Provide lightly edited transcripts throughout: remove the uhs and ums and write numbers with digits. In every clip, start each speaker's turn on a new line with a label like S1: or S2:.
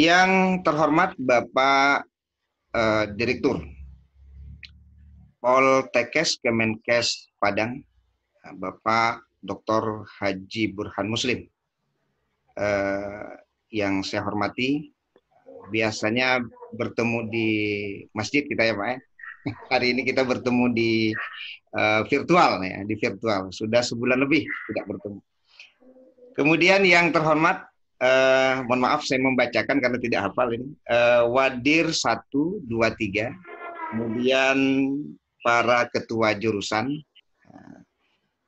S1: Yang terhormat Bapak Direktur Poltekkes Kemenkes Padang, Bapak Dr. Haji Burhan Muslim. Yang saya hormati, biasanya bertemu di masjid kita ya Pak ya. Hari ini kita bertemu di virtual ya, di virtual. Sudah sebulan lebih tidak bertemu. Kemudian yang terhormat, mohon maaf saya membacakan karena tidak hafal ini. Wadir 1, 2, 3. Kemudian para ketua jurusan.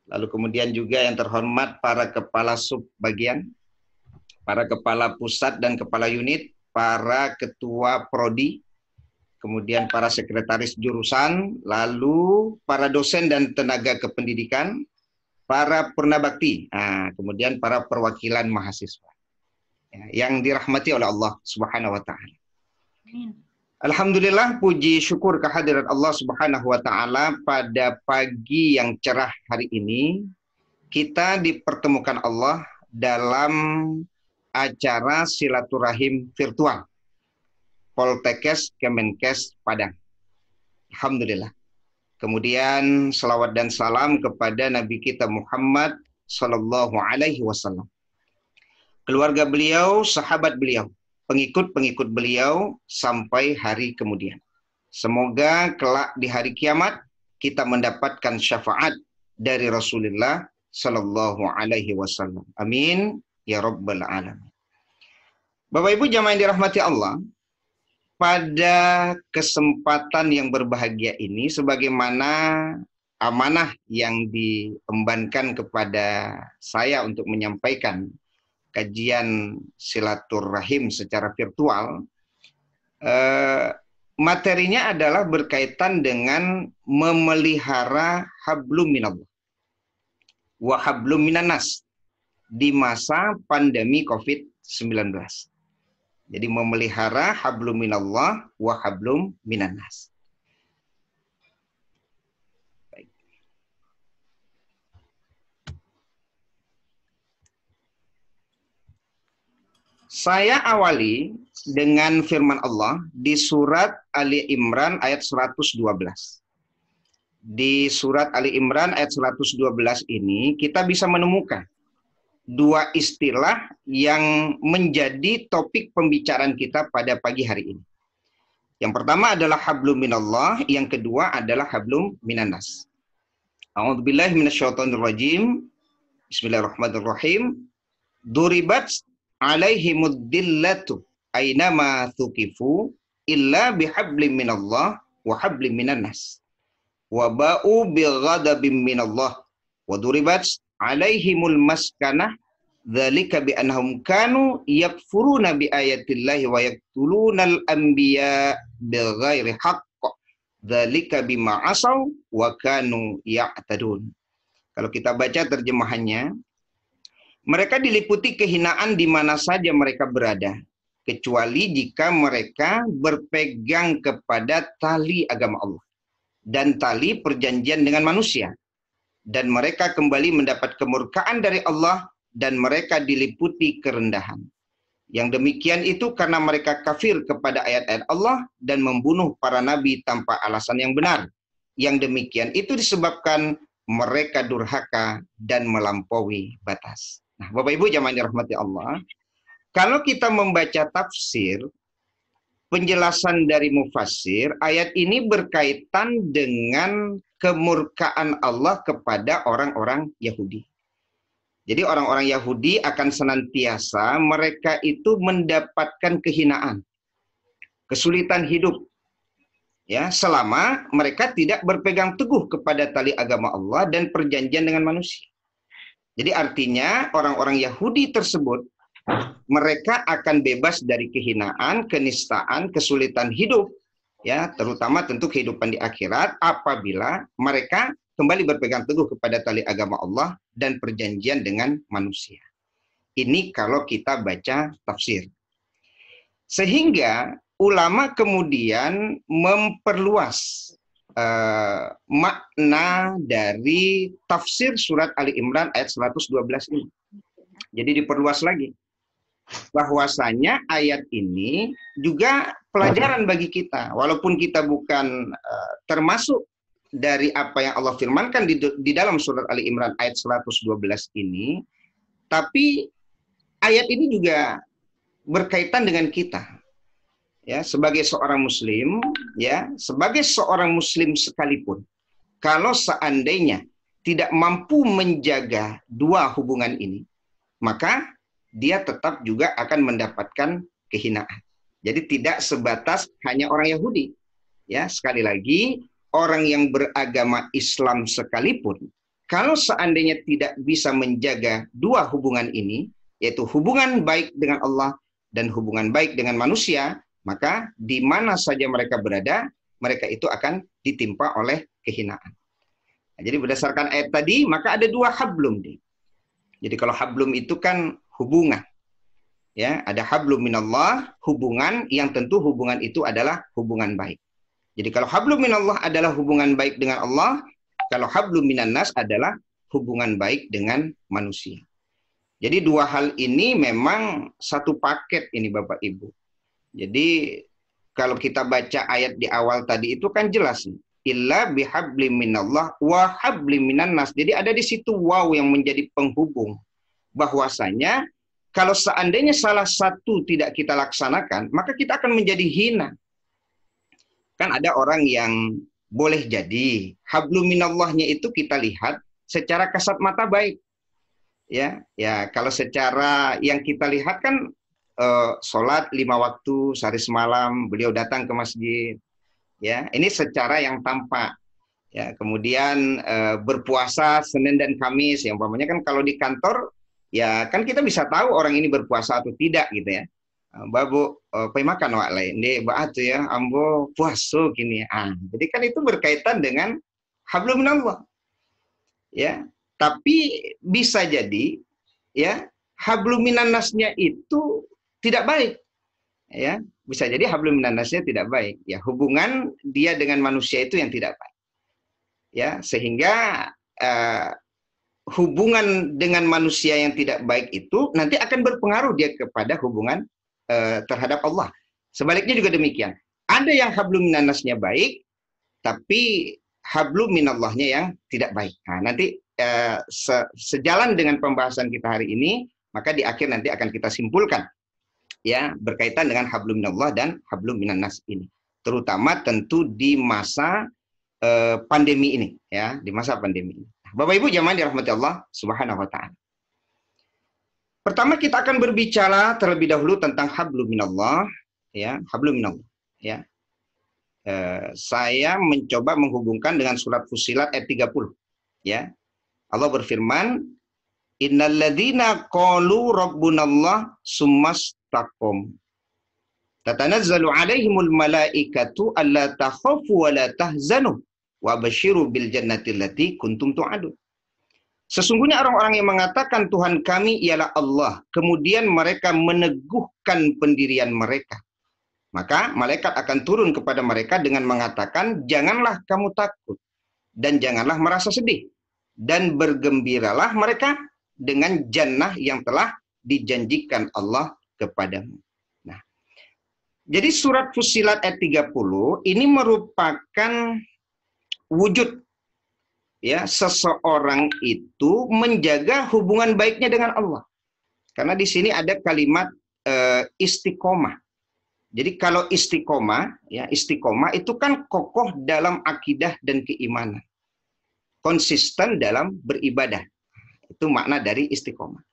S1: Lalu kemudian juga yang terhormat para kepala subbagian, para kepala pusat dan kepala unit, para ketua prodi, kemudian para sekretaris jurusan, lalu para dosen dan tenaga kependidikan, para purnabakti, kemudian para perwakilan mahasiswa yang dirahmati oleh Allah Subhanahu wa taala. Alhamdulillah, puji syukur kehadirat Allah Subhanahu wa taala, pada pagi yang cerah hari ini kita dipertemukan Allah dalam acara silaturahim virtual Poltekkes Kemenkes Padang. Alhamdulillah. Kemudian salawat dan salam kepada Nabi kita Muhammad sallallahu alaihi wasallam, keluarga beliau, sahabat beliau, pengikut-pengikut beliau sampai hari kemudian. Semoga kelak di hari kiamat kita mendapatkan syafaat dari Rasulullah sallallahu alaihi wasallam. Amin ya rabbal alamin. Bapak Ibu jamaah yang dirahmati Allah, pada kesempatan yang berbahagia ini, sebagaimana amanah yang diembankan kepada saya untuk menyampaikan kajian silaturahim secara virtual, materinya adalah berkaitan dengan memelihara hablum minallah wa hablum minannas di masa pandemi COVID-19. Jadi memelihara hablum minallah wa hablum minannas. Baik. Saya awali dengan firman Allah di surat Ali Imran ayat 112. Di surat Ali Imran ayat 112 ini kita bisa menemukan dua istilah yang menjadi topik pembicaraan kita pada pagi hari ini. Yang pertama adalah hablum minallah, yang kedua adalah hablum minannas. A'udzubillahi minasyaitonirrajim. Bismillahirrahmanirrahim. Duribat alaihimud dillatu ainama thuqifu illa bihablim minallah wa hablim minannas. Wa ba'u bighadabim minallah wa duribat alaihimul maskanah dzalika bi annahum kanu yakfuruna bi ayatillahi wa yaqtulunal anbiya bighairi haqq dzalika bima asaw wa kanu ya'tadun. Kalau kita baca terjemahannya, mereka diliputi kehinaan di mana saja mereka berada, kecuali jika mereka berpegang kepada tali agama Allah dan tali perjanjian dengan manusia. Dan mereka kembali mendapat kemurkaan dari Allah dan mereka diliputi kerendahan. Yang demikian itu karena mereka kafir kepada ayat-ayat Allah dan membunuh para nabi tanpa alasan yang benar. Yang demikian itu disebabkan mereka durhaka dan melampaui batas. Nah, Bapak Ibu jamaah yang dirahmati Allah, kalau kita membaca tafsir, penjelasan dari mufassir, ayat ini berkaitan dengan kemurkaan Allah kepada orang-orang Yahudi. Jadi orang-orang Yahudi akan senantiasa mereka itu mendapatkan kehinaan, kesulitan hidup, ya, selama mereka tidak berpegang teguh kepada tali agama Allah dan perjanjian dengan manusia. Jadi artinya orang-orang Yahudi tersebut mereka akan bebas dari kehinaan, kenistaan, kesulitan hidup, ya, terutama tentu kehidupan di akhirat apabila mereka kembali berpegang teguh kepada tali agama Allah dan perjanjian dengan manusia. Ini kalau kita baca tafsir. Sehingga ulama kemudian memperluas makna dari tafsir surat Ali Imran ayat 112 ini. Jadi diperluas lagi. bahwasanya ayat ini juga pelajaran bagi kita. Walaupun kita bukan termasuk dari apa yang Allah firmankan di dalam surat Ali Imran ayat 112 ini, tapi ayat ini juga berkaitan dengan kita. Ya, sebagai seorang muslim, ya, sebagai seorang muslim sekalipun, kalau seandainya tidak mampu menjaga dua hubungan ini, maka dia tetap juga akan mendapatkan kehinaan. Jadi tidak sebatas hanya orang Yahudi. Ya, sekali lagi, orang yang beragama Islam sekalipun, kalau seandainya tidak bisa menjaga dua hubungan ini, yaitu hubungan baik dengan Allah dan hubungan baik dengan manusia, maka di mana saja mereka berada, mereka itu akan ditimpa oleh kehinaan. Nah, jadi berdasarkan ayat tadi, maka ada dua hablum. Jadi kalau hablum itu kan hubungan. Ya, ada hablum minallah, hubungan yang tentu hubungan itu adalah hubungan baik. Jadi kalau hablum minallah adalah hubungan baik dengan Allah, kalau hablum minannas adalah hubungan baik dengan manusia. Jadi dua hal ini memang satu paket ini Bapak Ibu. Jadi kalau kita baca ayat di awal tadi itu kan jelas nih. Illa bihablim minallah wa hablim minannas. Jadi ada di situ waw yang menjadi penghubung. Bahwasanya kalau seandainya salah satu tidak kita laksanakan, maka kita akan menjadi hina. Kan ada orang yang boleh jadi hablum minallahnya itu kita lihat secara kasat mata baik. Ya, kalau secara yang kita lihat kan sholat 5 waktu sehari semalam, beliau datang ke masjid. Ya, ini secara yang tampak. Ya, kemudian berpuasa Senin dan Kamis. Yang umpamanya kan kalau di kantor, ya kan kita bisa tahu orang ini berpuasa atau tidak gitu ya. Babu makan wak lain, deh baat ya, ambo puasa gini. Jadi kan itu berkaitan dengan hablum minallah. Ya, tapi bisa jadi ya hablum minannasnya itu tidak baik. Ya, bisa jadi hablum minannasnya tidak baik. Ya, hubungan dia dengan manusia itu yang tidak baik. Ya, sehingga hubungan dengan manusia yang tidak baik itu nanti akan berpengaruh dia kepada hubungan terhadap Allah. Sebaliknya juga demikian. Ada yang hablum minannasnya baik, tapi hablum minallahnya yang tidak baik. Nah, nanti sejalan dengan pembahasan kita hari ini, maka di akhir nanti akan kita simpulkan ya berkaitan dengan hablum minallah dan hablum minannas ini, terutama tentu di masa pandemi ini ya, di masa pandemi ini. Bapak Ibu jamaah dirahmati Allah Subhanahu wa taala. Pertama kita akan berbicara terlebih dahulu tentang hablum minallah ya, hablum minallah ya. Saya mencoba menghubungkan dengan surat Fussilat ayat 30 ya. Allah berfirman, innalladzina qalu rabbunallah summastaqom tatanazzalu alaihimul malaikatu alla takhafu wa la tahzanu wa basyiru bil jannati allati kuntum tu'adun. Sesungguhnya orang-orang yang mengatakan Tuhan kami ialah Allah, kemudian mereka meneguhkan pendirian mereka, maka malaikat akan turun kepada mereka dengan mengatakan, janganlah kamu takut dan janganlah merasa sedih, dan bergembiralah mereka dengan jannah yang telah dijanjikan Allah kepadamu. Nah, jadi surat Fussilat ayat 30 ini merupakan wujud ya seseorang itu menjaga hubungan baiknya dengan Allah. Karena di sini ada kalimat istiqomah. Jadi kalau istiqomah, ya istiqomah itu kan kokoh dalam akidah dan keimanan. Konsisten dalam beribadah. Itu makna dari istiqomah.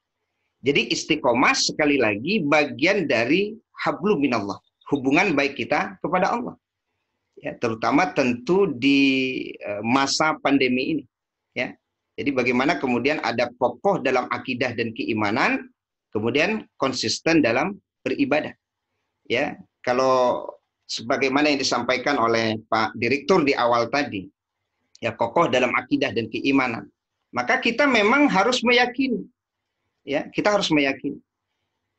S1: Jadi istiqomah sekali lagi bagian dari hablum minallah. Hubungan baik kita kepada Allah. Ya, terutama tentu di masa pandemi ini. Ya. Jadi bagaimana kemudian ada kokoh dalam akidah dan keimanan, kemudian konsisten dalam beribadah. Ya, kalau sebagaimana yang disampaikan oleh Pak Direktur di awal tadi, ya kokoh dalam akidah dan keimanan, maka kita memang harus meyakini, ya kita harus meyakini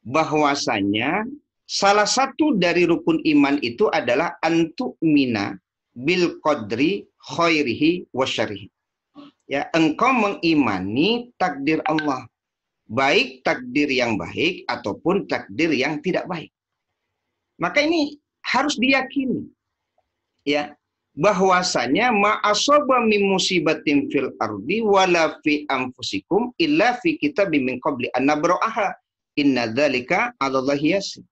S1: bahwasanya salah satu dari rukun iman itu adalah antu'mina bil qadri khairihi wa syarrihi. Ya, engkau mengimani takdir Allah, baik takdir yang baik ataupun takdir yang tidak baik. Maka ini harus diyakini, ya, bahwasanya ma'asaba min musibatin fil ardi wala fi anfusikum illa fi kitabim min qabli an nabra'aha inna dzalika 'alallahi yasir.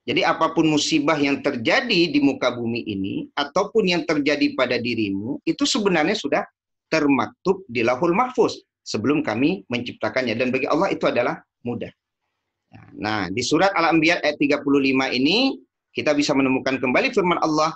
S1: Jadi apapun musibah yang terjadi di muka bumi ini ataupun yang terjadi pada dirimu itu sebenarnya sudah termaktub di Lauhul Mahfuz sebelum kami menciptakannya, dan bagi Allah itu adalah mudah. Nah, di surat Al-Anbiya ayat 35 ini kita bisa menemukan kembali firman Allah,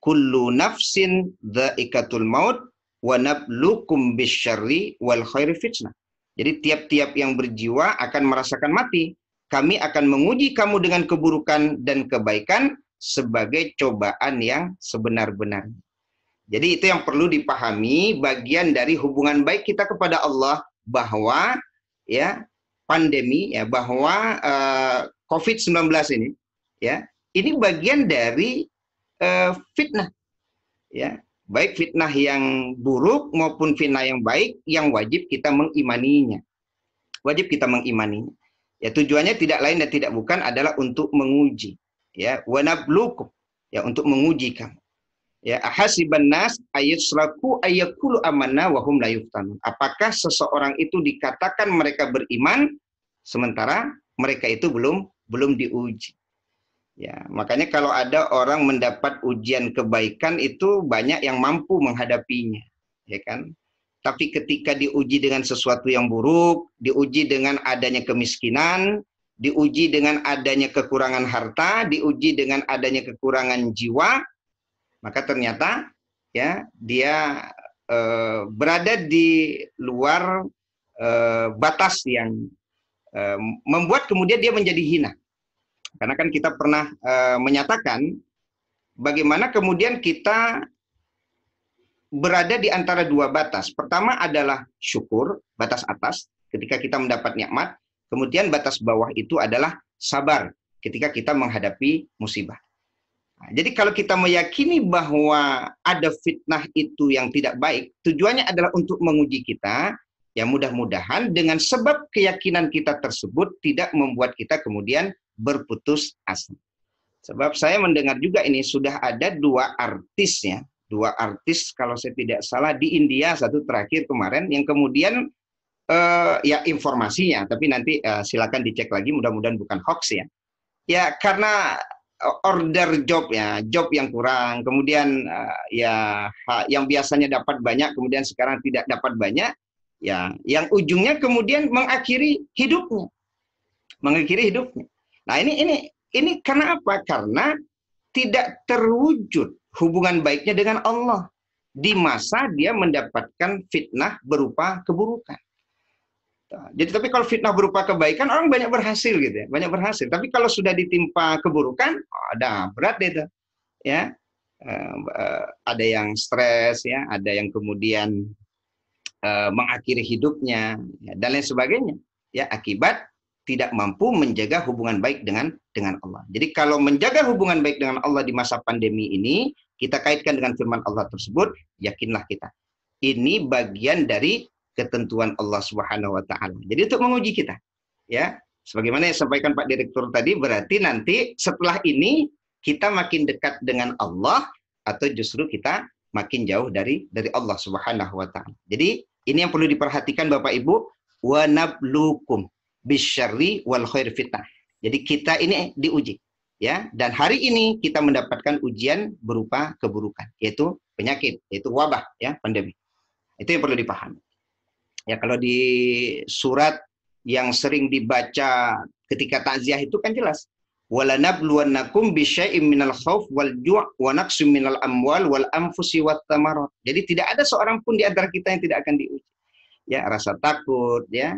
S1: kullu nafsin dha'iqatul maut wa nabluukum bisyarri wal khairi fitnah. Jadi tiap-tiap yang berjiwa akan merasakan mati. Kami akan menguji kamu dengan keburukan dan kebaikan sebagai cobaan yang sebenar-benarnya. Jadi itu yang perlu dipahami, bagian dari hubungan baik kita kepada Allah, bahwa ya pandemi, ya, bahwa COVID-19 ini, ya, ini bagian dari fitnah, ya, baik fitnah yang buruk maupun fitnah yang baik yang wajib kita mengimaninya. Wajib kita mengimaninya. Ya, tujuannya tidak lain dan tidak bukan adalah untuk menguji, ya, wa nabluukum, ya, untuk menguji kamu. Ya, ahasiban nas ayasraku ayakulu amanna wa hum la yuftanun. Apakah seseorang itu dikatakan mereka beriman sementara mereka itu belum diuji? Ya, makanya kalau ada orang mendapat ujian kebaikan itu banyak yang mampu menghadapinya, ya kan? Tapi ketika diuji dengan sesuatu yang buruk, diuji dengan adanya kemiskinan, diuji dengan adanya kekurangan harta, diuji dengan adanya kekurangan jiwa, maka ternyata ya dia berada di luar batas yang membuat kemudian dia menjadi hina. Karena kan kita pernah menyatakan bagaimana kemudian kita berada di antara dua batas. Pertama adalah syukur, batas atas, ketika kita mendapat nikmat. Kemudian batas bawah itu adalah sabar, ketika kita menghadapi musibah. Nah, jadi kalau kita meyakini bahwa ada fitnah itu yang tidak baik, tujuannya adalah untuk menguji kita, ya mudah-mudahan dengan sebab keyakinan kita tersebut tidak membuat kita kemudian berputus asa. Sebab saya mendengar juga ini sudah ada dua artis, ya. Dua artis kalau saya tidak salah di India, satu terakhir kemarin yang kemudian ya informasinya, tapi nanti silakan dicek lagi, mudah-mudahan bukan hoax, ya. Ya karena order job, ya, job yang kurang, kemudian ya yang biasanya dapat banyak kemudian sekarang tidak dapat banyak, ya yang ujungnya kemudian mengakhiri hidupnya. Mengakhiri hidupnya. Nah, ini karena apa? Karena tidak terwujud hubungan baiknya dengan Allah di masa dia mendapatkan fitnah berupa keburukan. Jadi tapi kalau fitnah berupa kebaikan orang banyak berhasil gitu, ya, banyak berhasil. Tapi kalau sudah ditimpa keburukan, ada berat itu, ya. Ada yang stres, ya, ada yang kemudian mengakhiri hidupnya, ya, dan lain sebagainya, ya, akibat tidak mampu menjaga hubungan baik dengan Allah. Jadi kalau menjaga hubungan baik dengan Allah di masa pandemi ini, kita kaitkan dengan firman Allah tersebut, yakinlah kita. Ini bagian dari ketentuan Allah Subhanahu wa taala. Jadi untuk menguji kita, ya. Sebagaimana yang disampaikan Pak Direktur tadi, berarti nanti setelah ini kita makin dekat dengan Allah atau justru kita makin jauh dari Allah Subhanahu wa taala. Jadi ini yang perlu diperhatikan Bapak Ibu, wa nabluukum bisyarri wal khair fitnah. Jadi kita ini diuji, ya, dan hari ini kita mendapatkan ujian berupa keburukan, yaitu penyakit, yaitu wabah, ya, pandemi. Itu yang perlu dipahami. Ya, kalau di surat yang sering dibaca ketika takziah itu kan jelas, walanabluwannakum bisyai'im minal khauf wal ju' wa naqsim minal amwal wal anfusi wat thamarat. Jadi tidak ada seorang pun di antara kita yang tidak akan diuji. Ya, rasa takut, ya,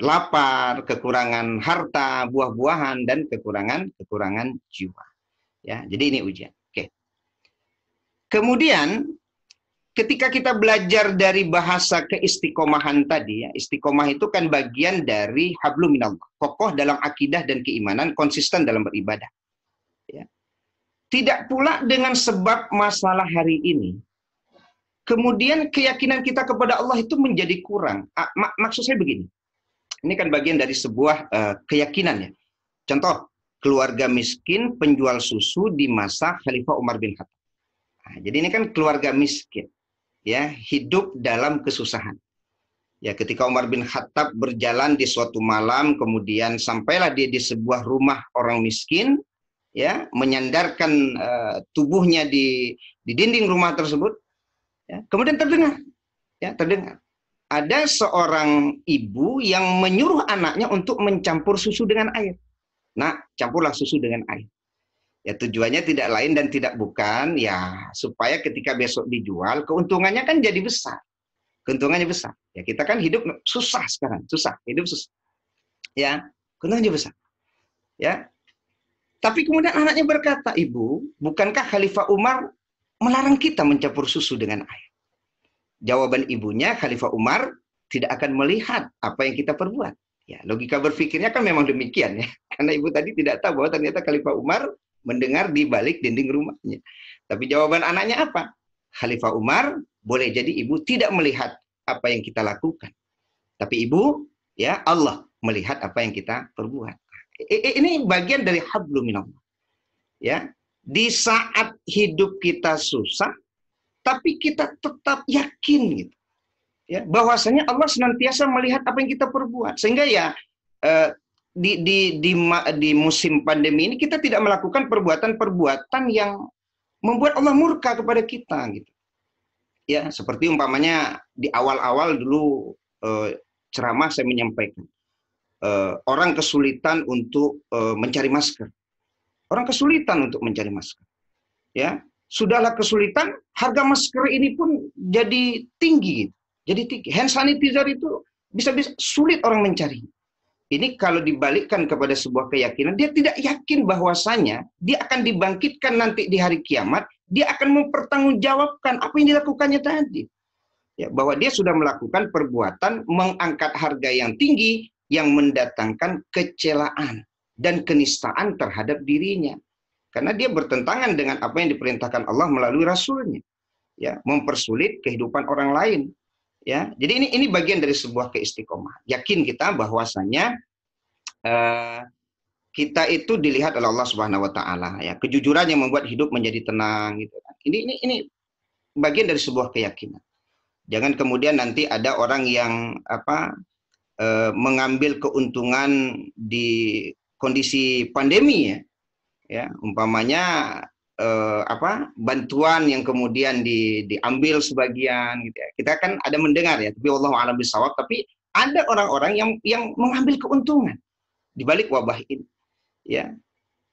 S1: lapar, kekurangan harta, buah-buahan, dan kekurangan jiwa. Ya, jadi ini ujian. Oke. Kemudian ketika kita belajar dari bahasa keistiqomahan tadi, ya, istiqomah itu kan bagian dari hablum minallah, kokoh dalam akidah dan keimanan, konsisten dalam beribadah. Ya. Tidak pula dengan sebab masalah hari ini, kemudian keyakinan kita kepada Allah itu menjadi kurang. Maksud saya begini, Ini kan bagian dari sebuah keyakinan ya. Contoh, keluarga miskin penjual susu di masa Khalifah Umar bin Khattab. Nah, jadi ini kan keluarga miskin, ya, hidup dalam kesusahan. Ya, ketika Umar bin Khattab berjalan di suatu malam, kemudian sampailah dia di sebuah rumah orang miskin, ya, menyandarkan tubuhnya di dinding rumah tersebut, ya, kemudian terdengar ada seorang ibu yang menyuruh anaknya untuk mencampur susu dengan air. Nah, campurlah susu dengan air. Ya, tujuannya tidak lain dan tidak bukan ya supaya ketika besok dijual keuntungannya kan jadi besar. Keuntungannya besar. Ya, kita kan hidup susah sekarang, hidup susah. Ya, keuntungannya besar. Ya. Tapi kemudian anaknya berkata, "Ibu, bukankah Khalifah Umar melarang kita mencampur susu dengan air?" Jawaban ibunya, Khalifah Umar tidak akan melihat apa yang kita perbuat. Ya, logika berpikirnya kan memang demikian ya. Karena ibu tadi tidak tahu bahwa ternyata Khalifah Umar mendengar di balik dinding rumahnya. Tapi jawaban anaknya apa? Khalifah Umar boleh jadi ibu tidak melihat apa yang kita lakukan. Tapi ibu, ya, Allah melihat apa yang kita perbuat. Ini bagian dari hablum minallah. Ya, di saat hidup kita susah, tapi kita tetap yakin gitu. Ya, bahwasanya Allah senantiasa melihat apa yang kita perbuat. Sehingga ya di musim pandemi ini kita tidak melakukan perbuatan-perbuatan yang membuat Allah murka kepada kita gitu. Ya, seperti umpamanya di awal-awal dulu ceramah saya menyampaikan orang kesulitan untuk mencari masker. Orang kesulitan untuk mencari masker. Ya, sudahlah kesulitan, harga masker ini pun jadi tinggi. Jadi tinggi. Hand sanitizer itu bisa-bisa sulit orang mencari. Ini kalau dibalikkan kepada sebuah keyakinan, dia tidak yakin bahwasanya dia akan dibangkitkan nanti di hari kiamat, dia akan mempertanggungjawabkan apa yang dilakukannya tadi. Ya, bahwa dia sudah melakukan perbuatan mengangkat harga yang tinggi yang mendatangkan kecelaan dan kenistaan terhadap dirinya. Karena dia bertentangan dengan apa yang diperintahkan Allah melalui Rasulnya. Ya, mempersulit kehidupan orang lain. Ya, jadi ini bagian dari sebuah keistiqomahan. Yakin kita bahwasanya kita itu dilihat oleh Allah Subhanahu Wa Taala. Ya, kejujuran yang membuat hidup menjadi tenang. Gitu. Ini bagian dari sebuah keyakinan. Jangan kemudian nanti ada orang yang mengambil keuntungan di kondisi pandemi ya. Ya, umpamanya bantuan yang kemudian diambil sebagian gitu ya. Kita kan ada mendengar ya, tapi wallahu a'lam bishawab, tapi ada orang-orang yang mengambil keuntungan di balik wabah ini. Ya.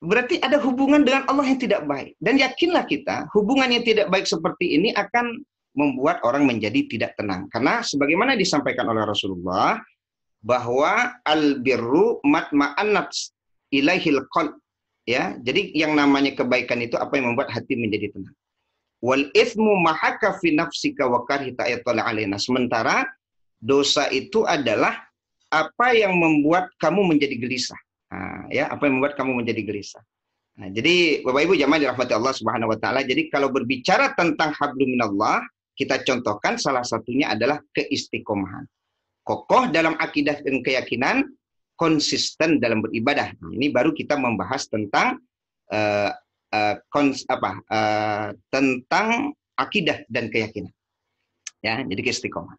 S1: Berarti ada hubungan dengan Allah yang tidak baik. Dan yakinlah kita, hubungan yang tidak baik seperti ini akan membuat orang menjadi tidak tenang. Karena sebagaimana disampaikan oleh Rasulullah bahwa al-birru matma'an nafs ilaihil qalb. Ya, jadi yang namanya kebaikan itu apa yang membuat hati menjadi tenang. Wal itsmu mahaka fi nafsika wa karhita ayatala alaina. Sementara dosa itu adalah apa yang membuat kamu menjadi gelisah. Nah, ya, apa yang membuat kamu menjadi gelisah. Nah, jadi Bapak Ibu jamaah dirahmati Allah Subhanahu wa taala, jadi kalau berbicara tentang hablum minallah, kita contohkan salah satunya adalah keistiqomahan. Kokoh dalam akidah dan keyakinan, konsisten dalam beribadah. Nah, ini baru kita membahas tentang tentang akidah dan keyakinan. Ya, jadi keistiqomah.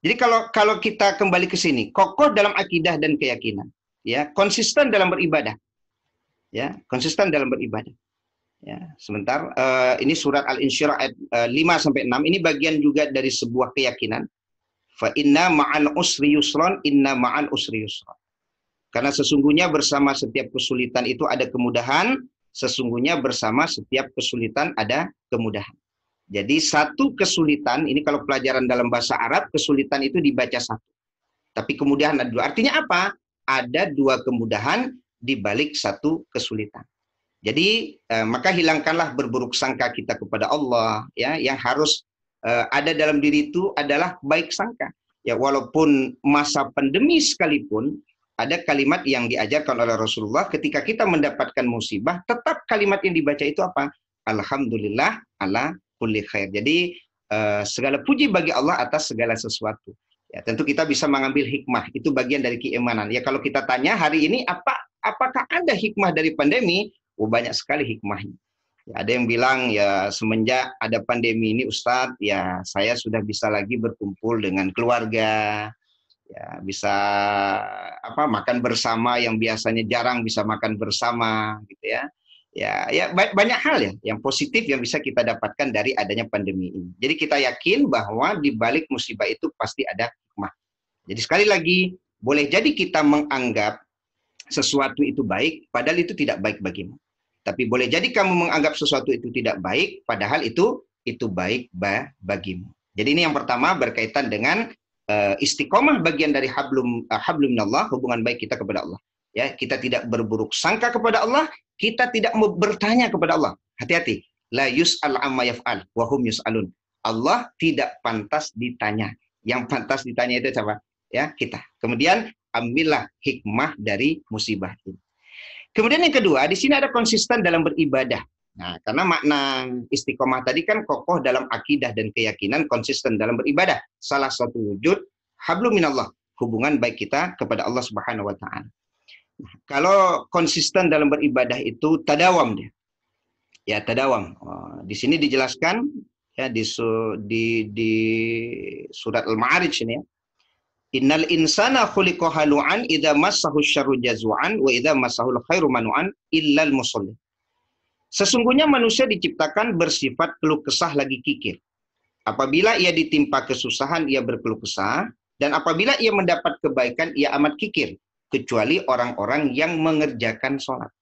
S1: Jadi kalau kita kembali ke sini, kokoh dalam akidah dan keyakinan, ya, konsisten dalam beribadah. Ya, konsisten dalam beribadah. Ya, sebentar, ini surat Al-Insyirah ayat 5 sampai 6, ini bagian juga dari sebuah keyakinan. Fa inna ma'al usri yusran, inna ma'al usri yusran. Karena sesungguhnya bersama setiap kesulitan itu ada kemudahan, sesungguhnya bersama setiap kesulitan ada kemudahan. Jadi satu kesulitan, ini kalau pelajaran dalam bahasa Arab, kesulitan itu dibaca satu. Tapi kemudahan ada dua. Artinya apa? Ada dua kemudahan di balik satu kesulitan. Jadi maka hilangkanlah berburuk sangka kita kepada Allah. Ya, yang harus ada dalam diri itu adalah baik sangka. Ya, walaupun masa pandemi sekalipun, ada kalimat yang diajarkan oleh Rasulullah ketika kita mendapatkan musibah, tetap kalimat yang dibaca itu apa? Alhamdulillah ala kulli khair. Jadi segala puji bagi Allah atas segala sesuatu. Ya, tentu kita bisa mengambil hikmah, itu bagian dari keimanan. Ya kalau kita tanya hari ini apakah ada hikmah dari pandemi? Oh, banyak sekali hikmahnya. Ya, ada yang bilang ya semenjak ada pandemi ini Ustadz, ya saya sudah bisa lagi berkumpul dengan keluarga, ya bisa makan bersama yang biasanya jarang bisa makan bersama gitu ya. Ya banyak hal ya yang positif yang bisa kita dapatkan dari adanya pandemi ini. Jadi kita yakin bahwa di balik musibah itu pasti ada hikmah. Jadi sekali lagi, boleh jadi kita menganggap sesuatu itu baik, padahal itu tidak baik bagimu. Tapi boleh jadi kamu menganggap sesuatu itu tidak baik, padahal itu baik bagimu. Jadi ini yang pertama berkaitan dengan istiqomah, bagian dari hablum minallah, hubungan baik kita kepada Allah. Ya, kita tidak berburuk sangka kepada Allah, kita tidak bertanya kepada Allah. Hati-hati. La yus'al amma yaf'al wa hum yus'alun. Allah tidak pantas ditanya. Yang pantas ditanya itu siapa? Ya, kita. Kemudian ambillah hikmah dari musibah ini. Kemudian yang kedua, di sini ada konsisten dalam beribadah. Nah, karena makna istiqomah tadi kan kokoh dalam akidah dan keyakinan, konsisten dalam beribadah. Salah satu wujud hablum minallah, hubungan baik kita kepada Allah Subhanahu wa taala. Nah, kalau konsisten dalam beribadah itu tadawam dia. Ya, tadawam. Di sini dijelaskan ya di surat Al-Ma'arij ini ya. Innal insana khuliqa halu'an idza massahu syarru jazu'an wa idza massahul khairu manu'an illal musallin. Sesungguhnya manusia diciptakan bersifat keluh kesah lagi kikir. Apabila ia ditimpa kesusahan, ia berkeluh kesah, dan apabila ia mendapat kebaikan, ia amat kikir, kecuali orang-orang yang mengerjakan sholat.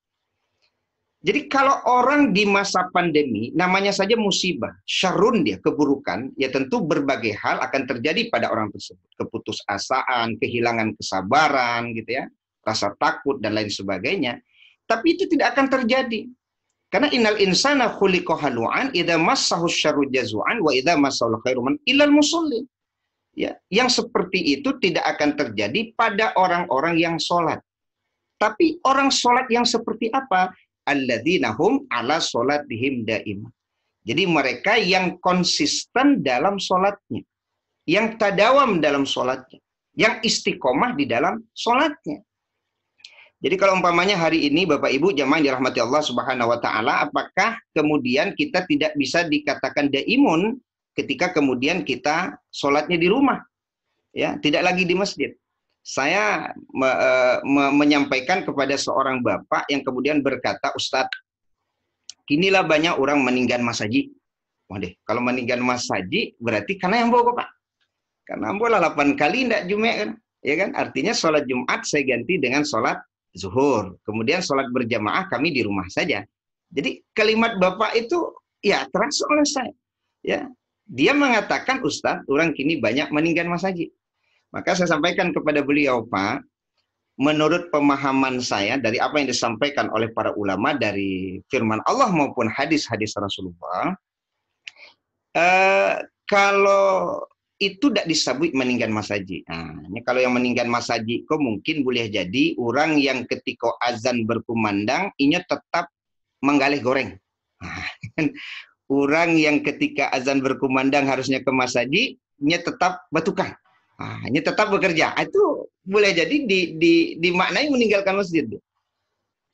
S1: Jadi kalau orang di masa pandemi, namanya saja musibah, syarrun dia, keburukan, ya tentu berbagai hal akan terjadi pada orang tersebut. Keputusasaan, kehilangan kesabaran, gitu ya, rasa takut, dan lain sebagainya. Tapi itu tidak akan terjadi. Karena innal insana khuliqa halu'an idza massahu syarru jazu'an wa idza massahul khairu man illal musallin. Ya, yang seperti itu tidak akan terjadi pada orang-orang yang sholat. Tapi orang sholat yang seperti apa? Alladzina hum ala sholatihim daim. Jadi mereka yang konsisten dalam sholatnya, yang tadawam dalam sholatnya, yang istiqomah di dalam sholatnya. Jadi kalau umpamanya hari ini Bapak Ibu jamaah yang dirahmati Allah Subhanahu wa taala, apakah kemudian kita tidak bisa dikatakan daimun ketika kemudian kita sholatnya di rumah? Ya, tidak lagi di masjid. Saya menyampaikan kepada seorang bapak yang kemudian berkata, Ustadz, kinilah banyak orang meninggal Mas Haji. Waduh, kalau meninggal Mas Haji berarti karena yang bawa Pak. Karena bola 8 kali tidak Jumat kan. Ya kan? Artinya sholat Jumat saya ganti dengan sholat zuhur. Kemudian sholat berjamaah kami di rumah saja. Jadi kalimat bapak itu ya terasa oleh saya. Ya, dia mengatakan, Ustadz, orang kini banyak meninggal Mas Haji. Maka saya sampaikan kepada beliau, Pak, menurut pemahaman saya dari apa yang disampaikan oleh para ulama dari firman Allah maupun hadis-hadis Rasulullah, kalau itu tidak disebut meninggal Mas Haji. Nah, ini kalau yang meninggal Mas Haji, kok mungkin boleh jadi orang yang ketika azan berkumandang, inya tetap menggalih goreng. Nah, orang yang ketika azan berkumandang harusnya ke Mas Haji, inya tetap batukan. Hanya tetap bekerja. Itu boleh jadi dimaknai meninggalkan masjid.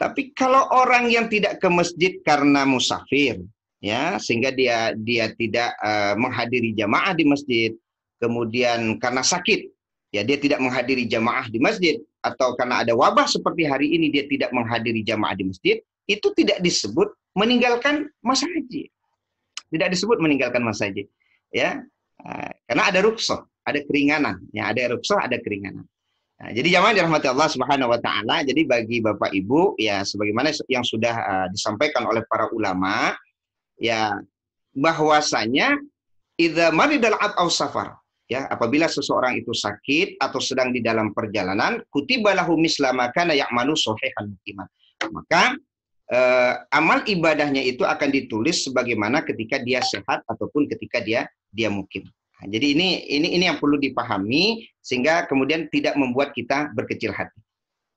S1: Tapi kalau orang yang tidak ke masjid karena musafir, ya sehingga dia tidak menghadiri jamaah di masjid, kemudian karena sakit, ya dia tidak menghadiri jamaah di masjid, atau karena ada wabah seperti hari ini dia tidak menghadiri jamaah di masjid, itu tidak disebut meninggalkan masa haji. Tidak disebut meninggalkan masa haji, ya, karena ada rukhsah. Ada keringanan, ya ada rukhsah, ada keringanan. Nah, jadi jamaah dirahmati Allah Subhanahu wa taala, jadi bagi Bapak Ibu ya sebagaimana yang sudah disampaikan oleh para ulama ya bahwasanya idza maridal abd aw safar, ya apabila seseorang itu sakit atau sedang di dalam perjalanan, kutiba lahu misla ma kana ya'malu sahihan muqiman. Maka amal ibadahnya itu akan ditulis sebagaimana ketika dia sehat ataupun ketika dia mukim. Nah, jadi ini yang perlu dipahami sehingga kemudian tidak membuat kita berkecil hati.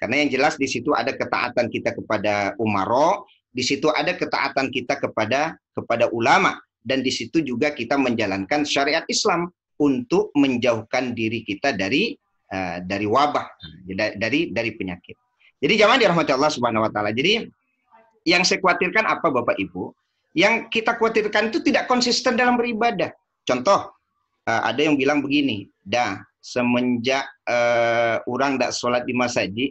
S1: Karena yang jelas di situ ada ketaatan kita kepada umaro, di situ ada ketaatan kita kepada ulama, dan di situ juga kita menjalankan syariat Islam. untuk menjauhkan diri kita dari wabah, dari penyakit. Jadi jamaah dirahmati Allah Subhanahu wa taala. Jadi yang saya khawatirkan apa Bapak Ibu? Yang kita khawatirkan itu tidak konsisten dalam beribadah. Contoh, ada yang bilang begini, semenjak orang tidak sholat di masjid,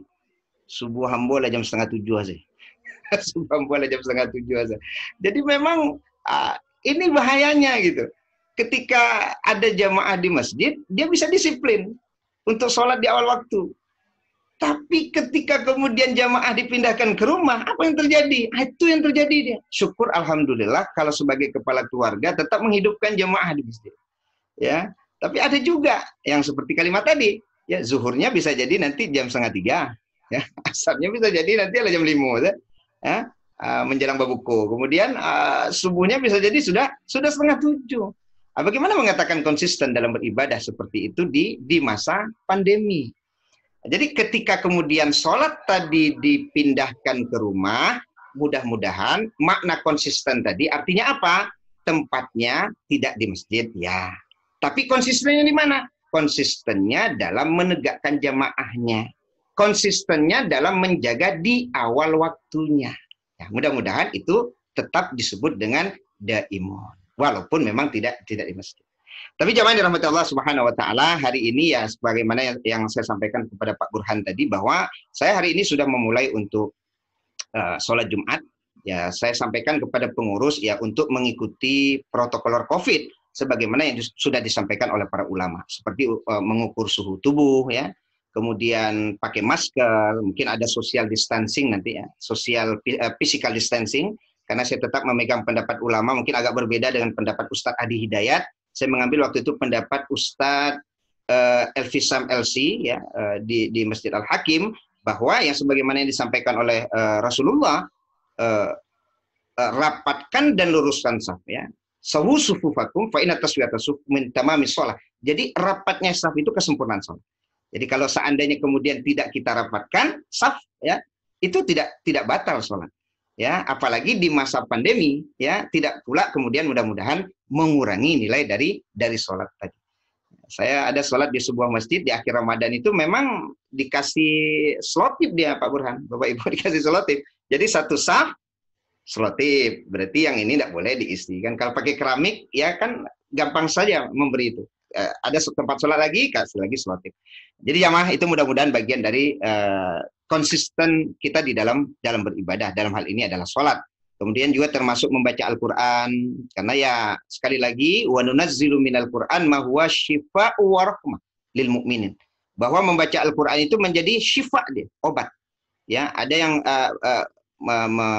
S1: subuh hambo lah jam 6:30 aja. Subuh hambo lah jam 6:30 aja. Jadi memang ini bahayanya gitu. Ketika ada jamaah di masjid, dia bisa disiplin untuk sholat di awal waktu. Tapi ketika kemudian jamaah dipindahkan ke rumah, apa yang terjadi? Itu yang terjadi dia. Syukur alhamdulillah kalau sebagai kepala keluarga tetap menghidupkan jamaah di masjid. Ya, tapi ada juga yang seperti kalimat tadi, ya zuhurnya bisa jadi nanti jam 2:30, ya, asarnya bisa jadi nanti jam 5, ya, menjelang babuku. Kemudian subuhnya bisa jadi sudah 6:30. Bagaimana mengatakan konsisten dalam beribadah seperti itu di masa pandemi? Jadi ketika kemudian sholat tadi dipindahkan ke rumah, mudah-mudahan makna konsisten tadi artinya apa? Tempatnya tidak di masjid, ya. Tapi konsistennya di mana? Konsistennya dalam menegakkan jamaahnya. Konsistennya dalam menjaga di awal waktunya. Ya, mudah-mudahan itu tetap disebut dengan daimun. Walaupun memang tidak di masjid. Tapi jamaah dirahmati Allah Subhanahu wa taala, hari ini ya sebagaimana yang saya sampaikan kepada Pak Burhan tadi, bahwa saya hari ini sudah memulai untuk sholat Jumat. Ya, saya sampaikan kepada pengurus ya untuk mengikuti protokol Covid sebagaimana yang sudah disampaikan oleh para ulama, seperti mengukur suhu tubuh, ya, kemudian pakai masker, mungkin ada social distancing nanti ya, physical distancing, karena saya tetap memegang pendapat ulama, mungkin agak berbeda dengan pendapat Ustadz Adi Hidayat. Saya mengambil waktu itu pendapat Ustadz Elvisam LC ya, di Masjid Al-Hakim, bahwa yang sebagaimana yang disampaikan oleh Rasulullah, rapatkan dan luruskan saf, ya. Sawu sufufakum fa inna taswiyata suf min tamamis shalah. Jadi rapatnya saf itu kesempurnaan salat. Jadi kalau seandainya kemudian tidak kita rapatkan saf, ya, itu tidak batal salat. Ya, apalagi di masa pandemi, ya, tidak pula kemudian mudah-mudahan mengurangi nilai dari sholat tadi. Saya ada sholat di sebuah masjid di akhir Ramadan itu memang dikasih slotip dia Pak Burhan, Bapak Ibu, dikasih slotip. Jadi satu saf slotip, berarti yang ini tidak boleh diisi. Kan kalau pakai keramik ya kan gampang saja memberi itu. Ada tempat sholat lagi, kasih lagi slotip. Jadi jamaah itu mudah-mudahan bagian dari konsisten kita di dalam beribadah, dalam hal ini adalah sholat. Kemudian juga termasuk membaca Al-Quran, karena ya sekali lagi wa nunazzilu minal Qur'an ma huwa syifa'u wa rahmah lil mu'minin. Bahwa membaca Al-Quran itu menjadi syifa dia, obat. Ya, ada yang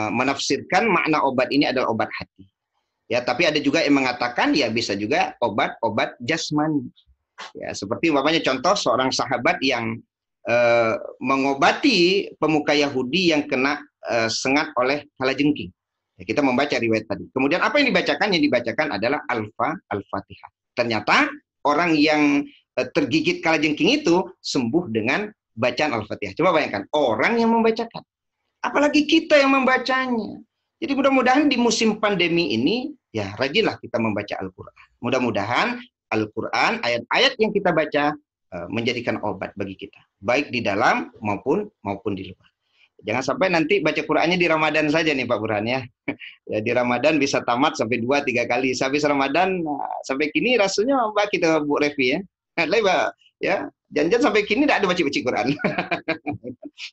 S1: menafsirkan makna obat ini adalah obat hati. Ya, tapi ada juga yang mengatakan ya bisa juga obat jasmani. Ya, seperti umpamanya contoh seorang sahabat yang mengobati pemuka Yahudi yang kena sengat oleh kalajengking. Ya, kita membaca riwayat tadi. Kemudian apa yang dibacakan? Yang dibacakan adalah Al-Fatihah. Ternyata orang yang tergigit kalajengking itu sembuh dengan bacaan Al-Fatihah. Coba bayangkan, orang yang membacakan. Apalagi kita yang membacanya. Jadi mudah-mudahan di musim pandemi ini, ya rajinlah kita membaca Al-Quran. Mudah-mudahan Al-Quran, ayat-ayat yang kita baca menjadikan obat bagi kita, baik di dalam maupun di luar. Jangan sampai nanti baca Qurannya di Ramadan saja nih Pak Burhan ya. Ya di Ramadan bisa tamat sampai 2-3 kali. Habis Ramadan sampai kini rasanya Mbak kita Bu Revi ya. Ya, jangan sampai kini tidak ada baca-baca Quran.